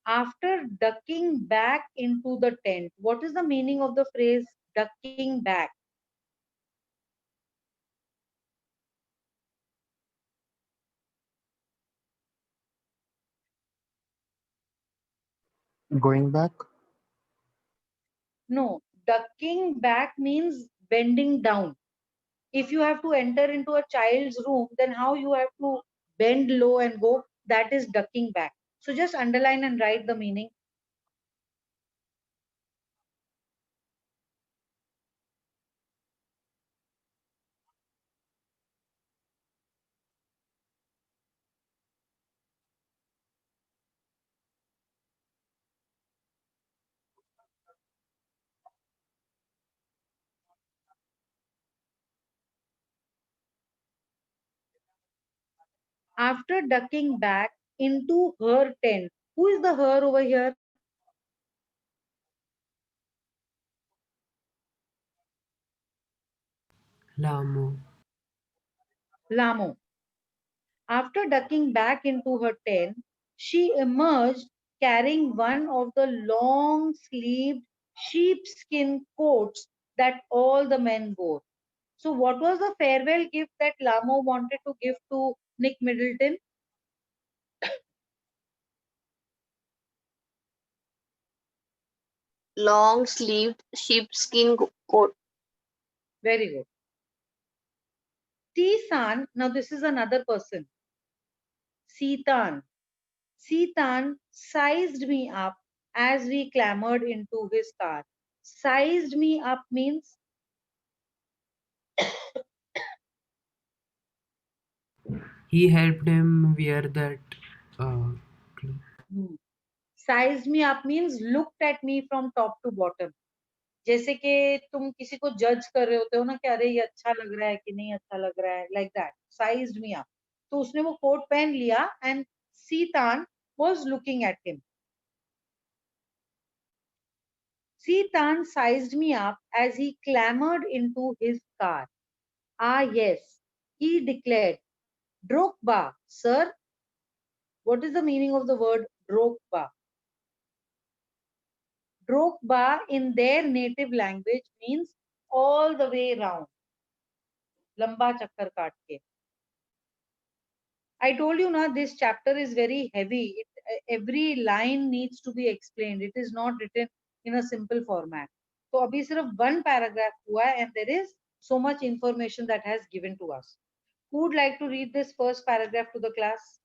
After ducking back into the tent, what is the meaning of the phrase ducking back? Going back. No, ducking back means bending down. If you have to enter into a child's room, then how you have to bend low and go? That is ducking back. So just underline and write the meaning. After ducking back into her tent, who is the her over here? Lamo. Lamo. After ducking back into her tent, she emerged carrying one of the long sleeved sheepskin coats that all the men wore. So, what was the farewell gift that Lamo wanted to give to Nick Middleton? Long sleeved sheepskin coat. Very good. T-san, now this is another person. Sitan. Sitan sized me up as we clambered into his car. Sized me up means He helped him wear that cloth. sized me up means looked at me from top to bottom. जैसे कि तुम किसी को जज कर रहे होते हो ना कि अरे ये अच्छा लग रहा है कि नहीं अच्छा लग रहा है, like that. Sized me up. तो उसने वो कोट पहन लिया and Sitan was looking at him. Sitan sized me up as he clambered into his car. Ah, yes, he declared. Drogba, sir. What is the meaning of the word Drogba? Drogba in their native language means all the way round. Lamba chakkar kaat ke. I told you now this chapter is very heavy. Every line needs to be explained. It is not written in a simple format. So abhi sirf one paragraph hua hai and there is so much information that has given to us. Who would like to read this first paragraph to the class?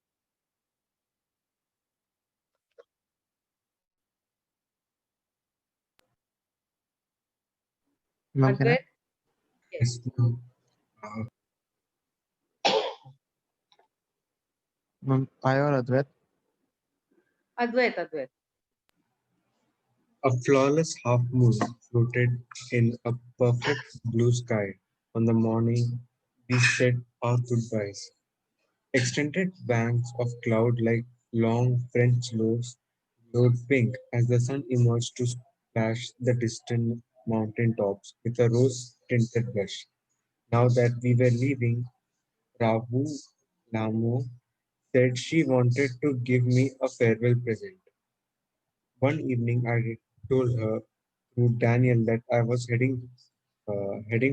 Ma'am, can I? Advait? Yes. Ma'am, I or Advait? Advait. A flawless half moon floated in a perfect blue sky on the morning we said our goodbyes. Extended banks of cloud like long French loaves glowed pink as the sun emerged to splash the distant mountain tops with a rose tinted brush. Now that we were leaving, Rabu Lamo said she wanted to give me a farewell present. One evening, I told her through Daniel that I was heading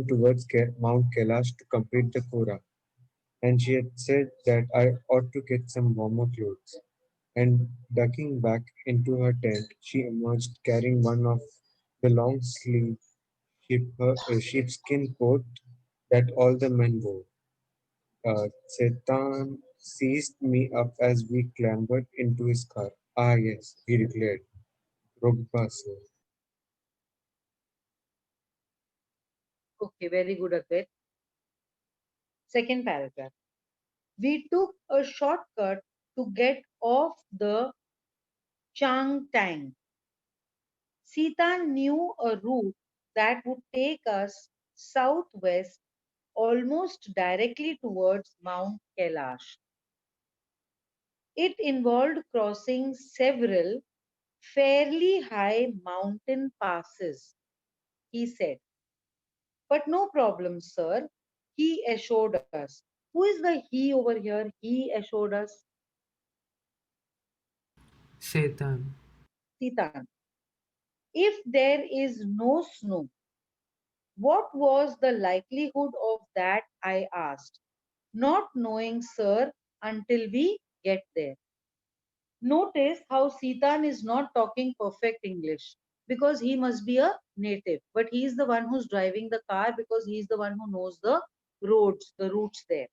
towards Mount Kailash to complete the Kora, and she had said that I ought to get some warmer clothes. And ducking back into her tent, she emerged carrying one of the long sleeve sheepskin coat that all the men wore. Chetan seized me up as we clambered into his car. Ah, yes, he declared. Rugba, sir. Okay, very good, Advait. Second paragraph. We took a shortcut to get off the Changtang. Sita knew a route that would take us southwest almost directly towards Mount Kailash. It involved crossing several fairly high mountain passes, he said. But no problem, sir, he assured us. Who is the he over here? He assured us. Satan. Titan. If there is no snow, what was the likelihood of that? I asked, not knowing, sir, until we get there. Notice how Sitan is not talking perfect English because he must be a native, but he is the one who's driving the car because he is the one who knows the roads, the routes there.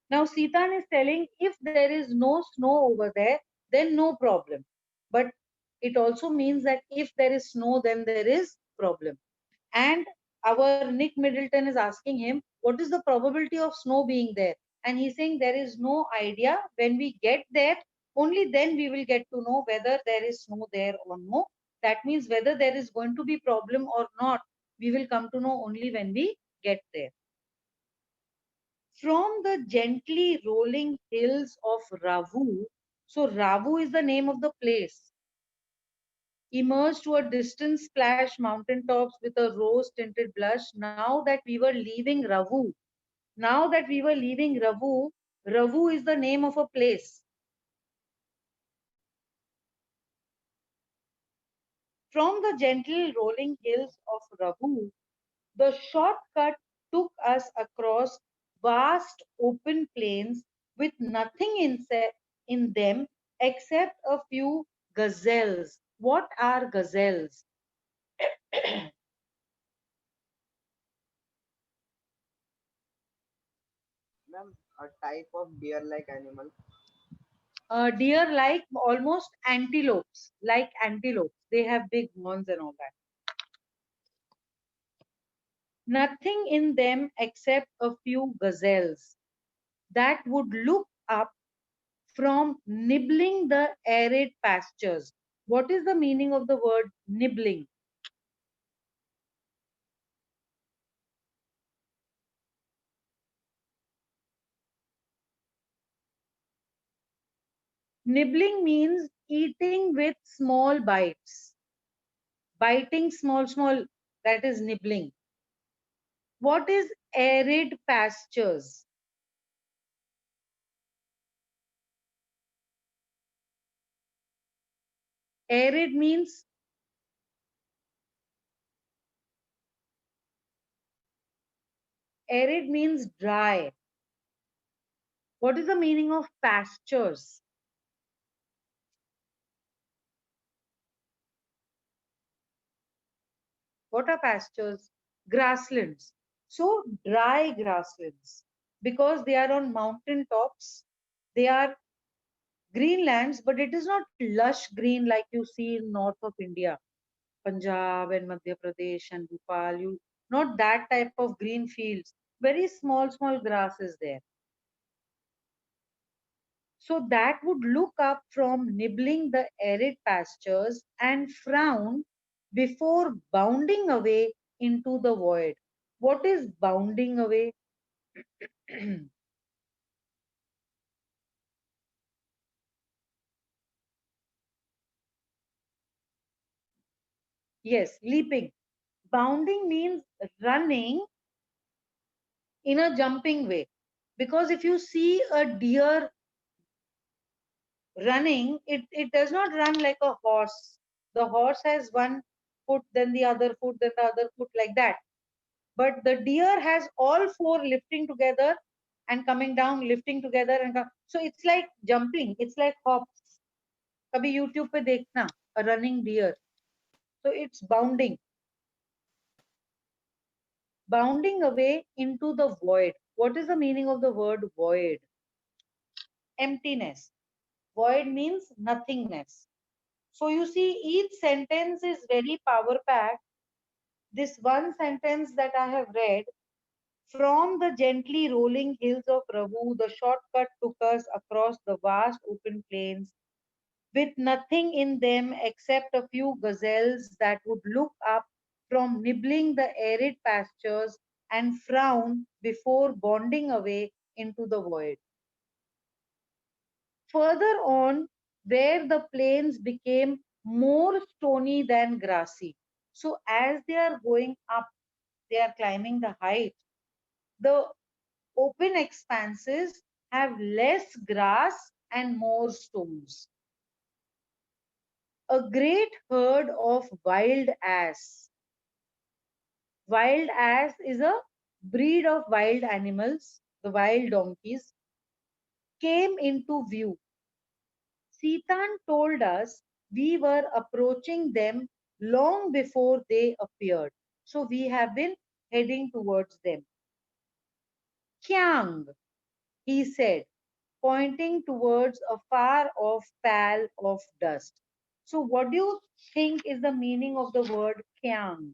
Now, Sitan is telling if there is no snow over there, then no problem. But it also means that if there is snow, then there is problem. And our Nick Middleton is asking him, what is the probability of snow being there? And he's saying there is no idea. When we get there, only then we will get to know whether there is snow there or no. That means whether there is going to be problem or not, we will come to know only when we get there. From the gently rolling hills of Ravu, so Ravu is the name of the place, emerged to a distant splash mountaintops with a rose tinted blush. Now that we were leaving Ravu, Ravu is the name of a place. From the gentle rolling hills of Ravu, the shortcut took us across vast open plains with nothing in them except a few gazelles. What are gazelles? Ma'am, a type of deer-like animal. Deer like almost antelopes, like antelopes. They have big horns and all that. Nothing in them except a few gazelles that would look up from nibbling the arid pastures. What is the meaning of the word nibbling? Nibbling means eating with small bites. Biting small, that is nibbling. What is arid pastures? Arid means dry. What is the meaning of pastures? What are pastures? Grasslands. So dry grasslands, because they are on mountain tops, they are greenlands, but it is not lush green like you see in north of India, Punjab and Madhya Pradesh and Bhopal. Not that type of green fields. Very small grass is there. So that would look up from nibbling the arid pastures and frown before bounding away into the void. What is bounding away? Yes, leaping. Bounding means running in a jumping way. Because if you see a deer running, it does not run like a horse. The horse has one foot, then the other foot, then the other foot, like that. But the deer has all four lifting together and coming down, lifting together and so it's like jumping, it's like hops. Kabhi YouTube pe dekhna, a running deer. So it's bounding away into the void. What is the meaning of the word void? Emptiness. Void means nothingness. So you see, each sentence is very power packed. This one sentence that I have read, from the gently rolling hills of Rahu, the shortcut took us across the vast open plains with nothing in them except a few gazelles that would look up from nibbling the arid pastures and frown before bonding away into the void. Further on, where the plains became more stony than grassy. So as they are going up, they are climbing the height. The open expanses have less grass and more stones. A great herd of wild ass. Wild ass is a breed of wild animals, the wild donkeys, came into view. Sitan told us we were approaching them long before they appeared. So we have been heading towards them. Kyang, he said, pointing towards a far off pall of dust. So what do you think is the meaning of the word Kyang?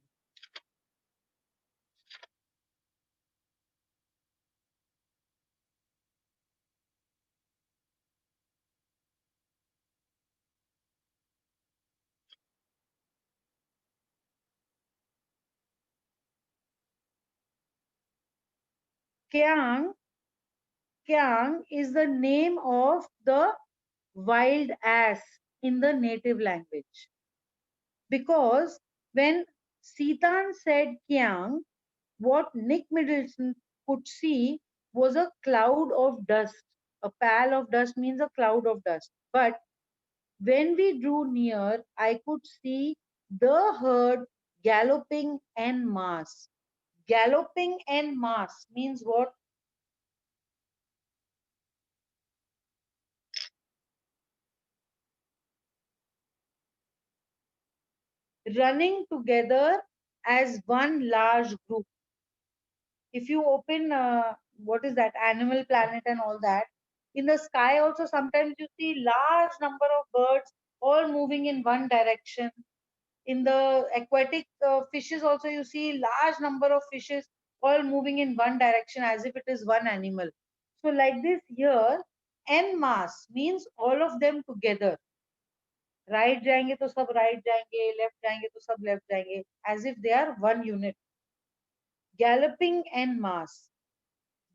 Kyang, Kyang is the name of the wild ass in the native language. Because when Sitan said Kyang, what Nick Middleton could see was a cloud of dust. A pall of dust means a cloud of dust. But when we drew near, I could see the herd galloping en masse. Galloping en masse means what? Running together as one large group. If you open, what is that, Animal Planet and all that, in the sky also sometimes you see large number of birds all moving in one direction. In the aquatic fishes also you see large number of fishes all moving in one direction as if it is one animal. So like this here, en masse means all of them together. Right जाएंगे तो सब right जाएंगे, left जाएंगे तो सब left जाएंगे, as if they are one unit. Galloping en masse,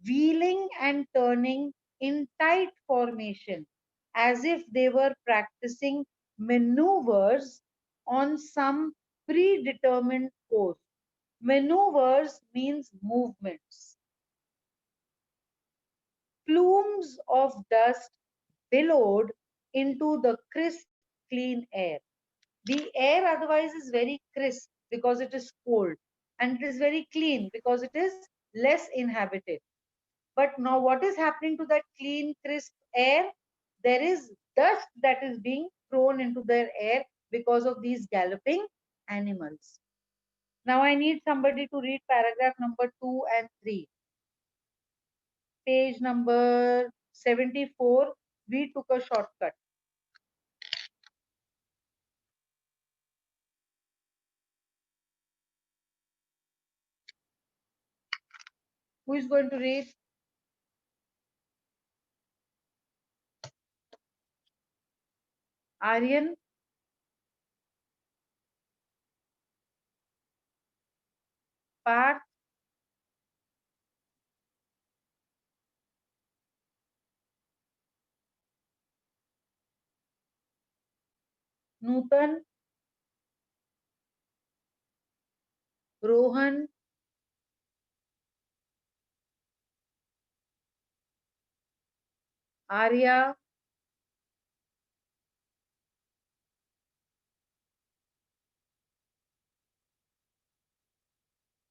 wheeling and turning in tight formation, as if they were practicing maneuvers on some predetermined course. Maneuvers means movements. Plumes of dust billowed into the crisp, clean air. The air otherwise is very crisp because it is cold, and it is very clean because it is less inhabited. But now what is happening to that clean, crisp air? There is dust that is being thrown into the air because of these galloping animals. Now I need somebody to read paragraph number 2 and 3. Page number 74, we took a shortcut. Who is going to read? Aryan? Parth? Nutan? Rohan? Arya?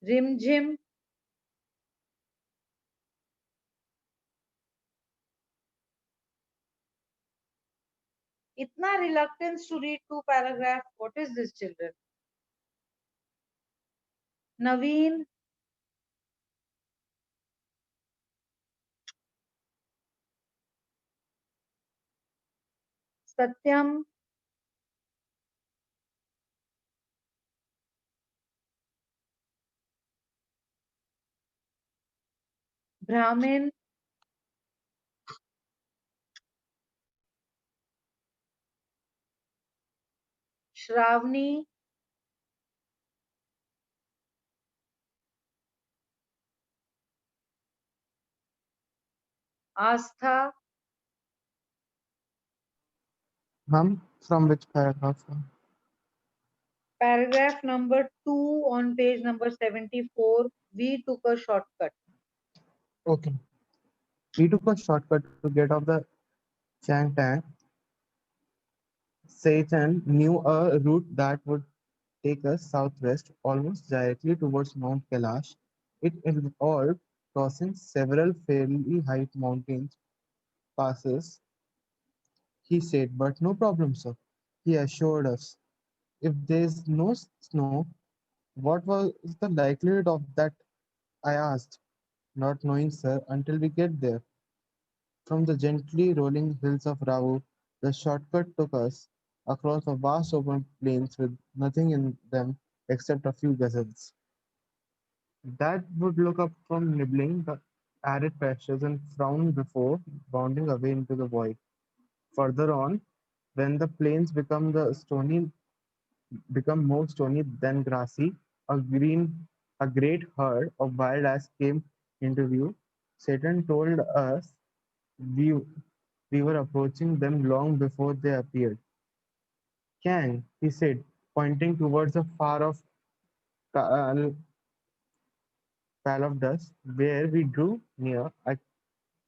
Rimjim? Itna reluctance to read 2 paragraphs. What is this, children? Naveen? Satyam, Brahmin, Shravani, Astha, Ma'am, from which paragraph? paragraph number 2 on page number 74. We took a shortcut. Okay. We took a shortcut to get off the Chang Tang. Satan knew a route that would take us southwest, almost directly towards Mount Kailash. It involved crossing several fairly high mountains passes, he said, but no problem, sir. He assured us. If there's no snow, what was the likelihood of that? I asked, not knowing, sir, until we get there. From the gently rolling hills of Ravu, the shortcut took us across the vast open plains with nothing in them except a few gazelles that would look up from nibbling the arid pastures and frown before bounding away into the void. Further on, when the plains become more stony than grassy, a great herd of wild ass came into view. Satan told us we we were approaching them long before they appeared. Kang, he said, pointing towards a far-off pall of dust. Where we drew near, I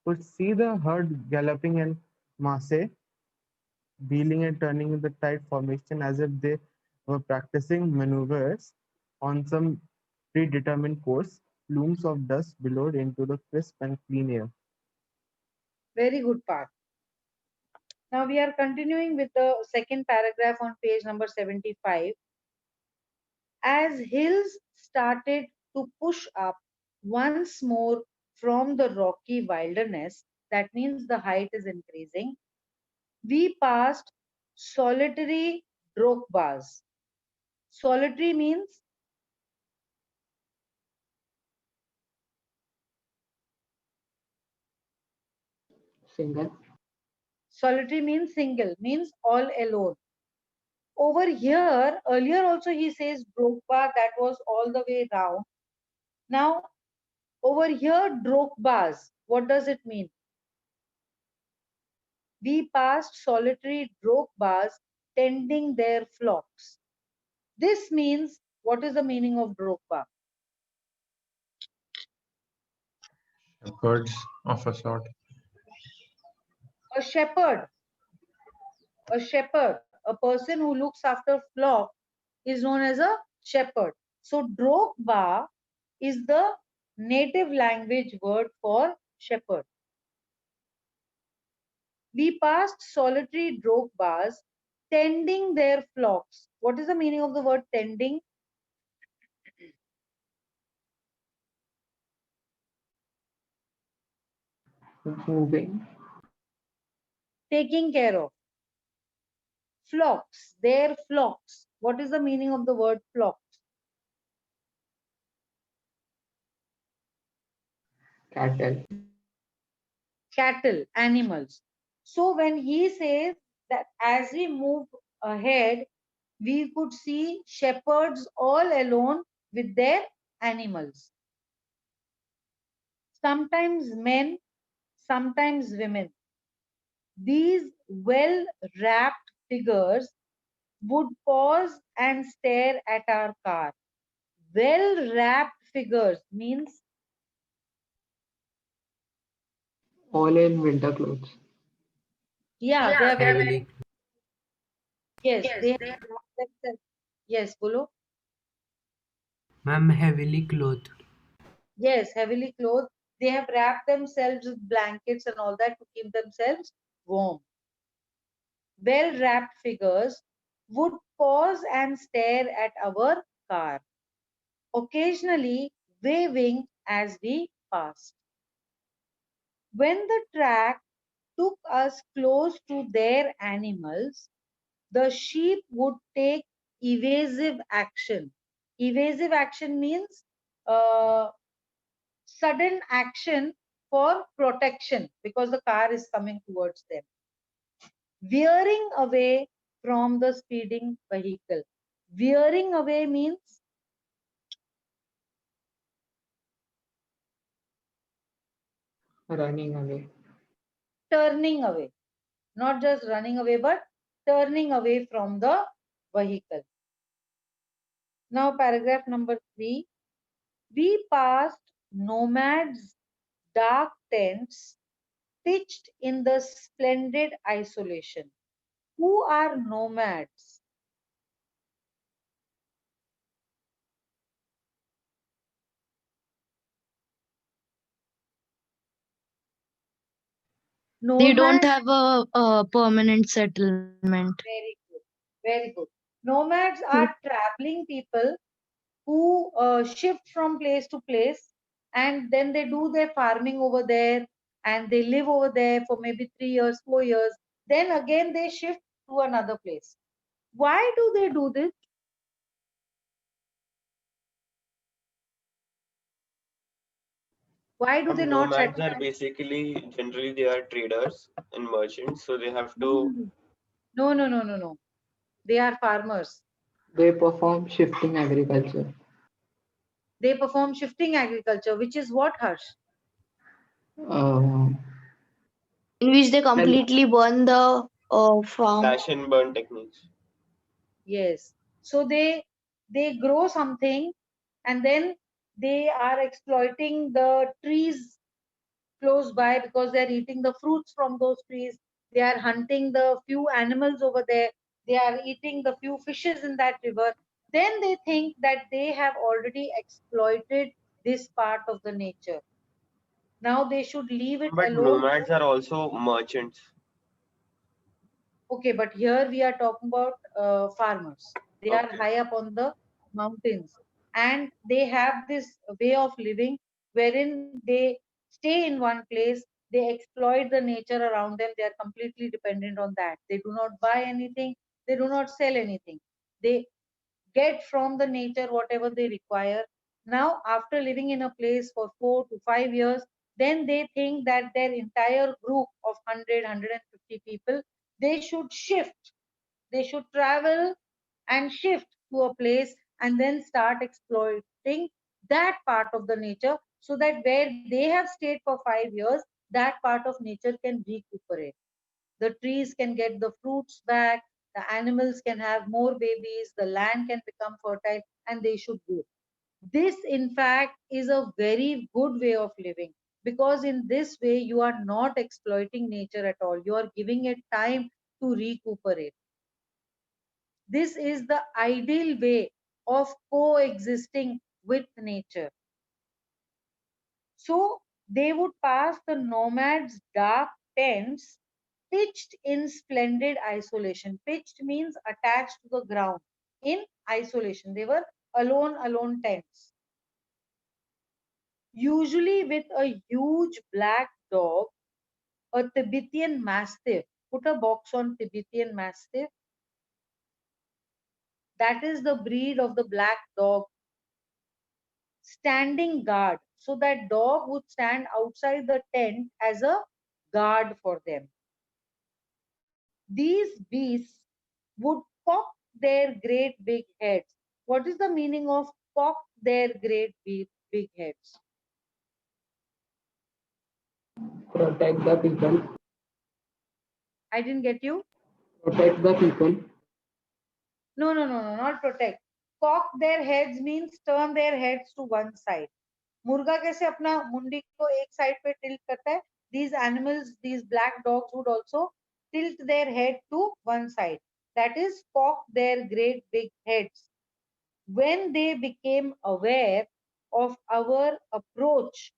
could see the herd galloping en masse, wheeling and turning in the tight formation as if they were practicing maneuvers on some predetermined course. Plumes of dust billowed into the crisp and clean air. Very good part. Now we are continuing with the second paragraph on page number 75. As hills started to push up once more from the rocky wilderness, that means the height is increasing, we passed solitary drokbas. Solitary means Single. solitary means single, means all alone. Over here, earlier also he says drokba, that was all the way round. Now over here, drokbas, what does it mean? We passed solitary drokbas tending their flocks. This means, what is the meaning of drokba? Shepherds of a sort. A shepherd, a person who looks after flock is known as a shepherd. So drokba is the native language word for shepherd. We passed solitary drokbas tending their flocks. What is the meaning of the word tending? Moving. Taking care of. Flocks, their flocks. What is the meaning of the word flocks? Cattle. Cattle, animals. So when he says that as we move ahead, we could see shepherds all alone with their animals. Sometimes men, sometimes women. These well-wrapped figures would pause and stare at our car. Well-wrapped figures means All in winter clothes. yeah, they are very, Heavily. yes, they have wrapped themselves. Yes, Bolo. Ma'am, heavily clothed. Yes, heavily clothed. They have wrapped themselves with blankets and all that to keep themselves warm. Well-wrapped figures would pause and stare at our car, occasionally waving as we passed. When the track took us close to their animals, the sheep would take evasive action. Evasive action means sudden action for protection because the car is coming towards them. Veering away from the speeding vehicle. Veering away means Running away. turning away. Not just running away, but turning away from the vehicle. Now, paragraph number 3. We passed nomads' dark tents pitched in the splendid isolation. Who are nomads? They don't Nomads, have a permanent settlement. very good, very good. Nomads are traveling people who shift from place to place and then they do their farming over there and they live over there for maybe 3 years, 4 years. Then again they shift to another place. Why do they do this? Why do they not Nomads settle are down? basically generally they are traders and merchants, so they have to. No, no, no, no, no. They are farmers. They perform shifting agriculture. They perform shifting agriculture, which is what, Harsh? Uh, in which they well, completely burn the farm. Slash and burn techniques. Yes. So they grow something and then they are exploiting the trees close by because they're eating the fruits from those trees. They are hunting the few animals over there. They are eating the few fishes in that river. Then they think that they have already exploited this part of the nature. Now they should leave it But alone. nomads are also merchants. Okay, but here we are talking about farmers. They are Okay. high up on the mountains and they have this way of living wherein they stay in one place, they exploit the nature around them, they are completely dependent on that. They do not buy anything, they do not sell anything. They get from the nature whatever they require. Now, after living in a place for 4 to 5 years, then they think that their entire group of 100, people, they should shift. They should travel and shift to a place and then start exploiting that part of the nature so that where they have stayed for 5 years, that part of nature can recuperate. The trees can get the fruits back, the animals can have more babies, the land can become fertile, and they should go. This, in fact, is a very good way of living because in this way you are not exploiting nature at all. You are giving it time to recuperate. This is the ideal way of coexisting with nature. So they would pass the nomads' dark tents pitched in splendid isolation. Pitched means attached to the ground in isolation. They were alone tents. Usually with a huge black dog, a Tibetan Mastiff. Put a box on Tibetan Mastiff. That is the breed of the black dog. Standing guard. So that dog would stand outside the tent as a guard for them. These beasts would cock their great big heads. What is the meaning of cock their great big heads? protect the people. I didn't get you. Protect the people. No, no, no, no, not protect. Cock their heads means turn their heads to one side. मुर्गा कैसे अपना मुंडी को एक side पे tilt करता है? These animals, these black dogs would also tilt their head to one side. That is cock their great big heads. When they became aware of our approach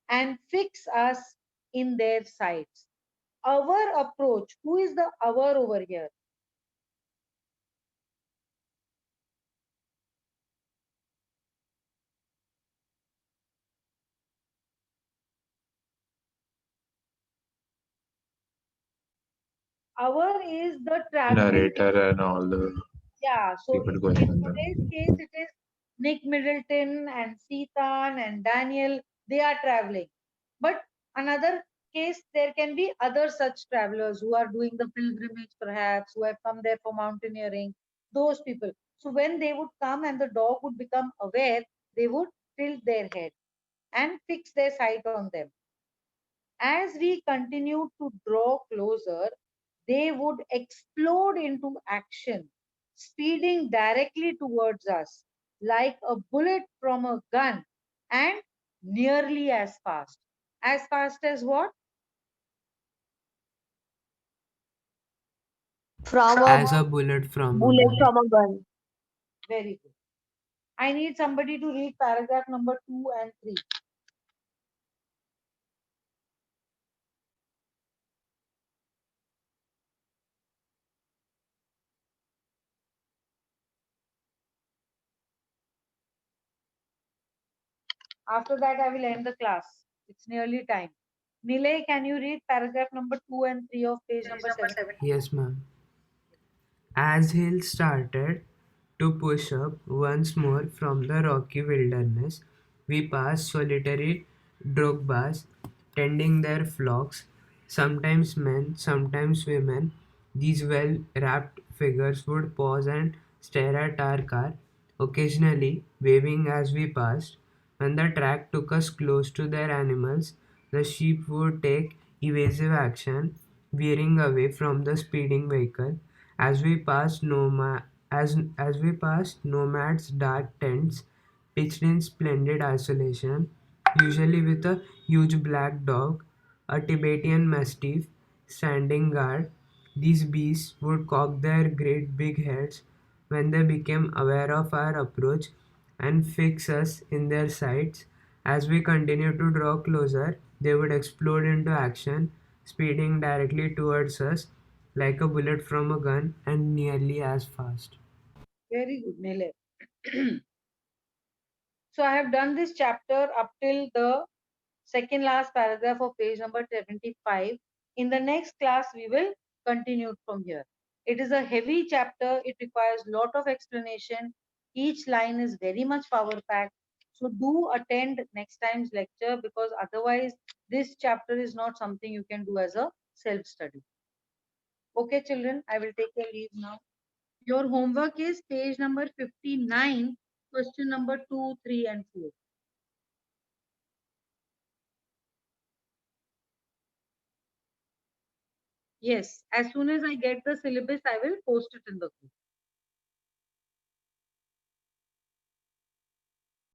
and fix us in their sights. Our approach. Who is the our over here? Our is the traveling. narrator and all the Yeah, so people in going on there. today's case, it is Nick Middleton and Seetan and Daniel. They are traveling. But another case, there can be other such travelers who are doing the pilgrimage, perhaps, who have come there for mountaineering, those people. So when they would come and the dog would become aware, they would tilt their head and fix their sight on them. As we continued to draw closer, they would explode into action, speeding directly towards us like a bullet from a gun and nearly as fast. As fast as what? From a As a bullet from a bullet gun. from a gun. Very good. I need somebody to read paragraph number 2 and 3. After that, I will end the class. It's nearly time. Nilay, can you read paragraph number 2 and 3 of page number 7? Yes, ma'am. As Hill started to push up once more from the rocky wilderness, we passed solitary drogbas tending their flocks, sometimes men, sometimes women. These well wrapped figures would pause and stare at our car, occasionally waving as we passed. When the track took us close to their animals, the sheep would take evasive action, veering away from the speeding vehicle. As we passed nomads' dark tents, pitched in splendid isolation, usually with a huge black dog, a Tibetan mastiff, standing guard. These beasts would cock their great big heads when they became aware of our approach and fix us in their sights. As we continued to draw closer, they would explode into action, speeding directly towards us like a bullet from a gun and nearly as fast. Very good, Nilay. So I have done this chapter up till the second last paragraph of page number 75. In the next class, we will continue from here. It is a heavy chapter. It requires lot of explanation. Each line is very much power packed. So do attend next time's lecture, because otherwise this chapter is not something you can do as a self-study. Okay, children, I will take your leave now. Your homework is page number 59, question number 2, 3, and 4. Yes, as soon as I get the syllabus, I will post it in the group.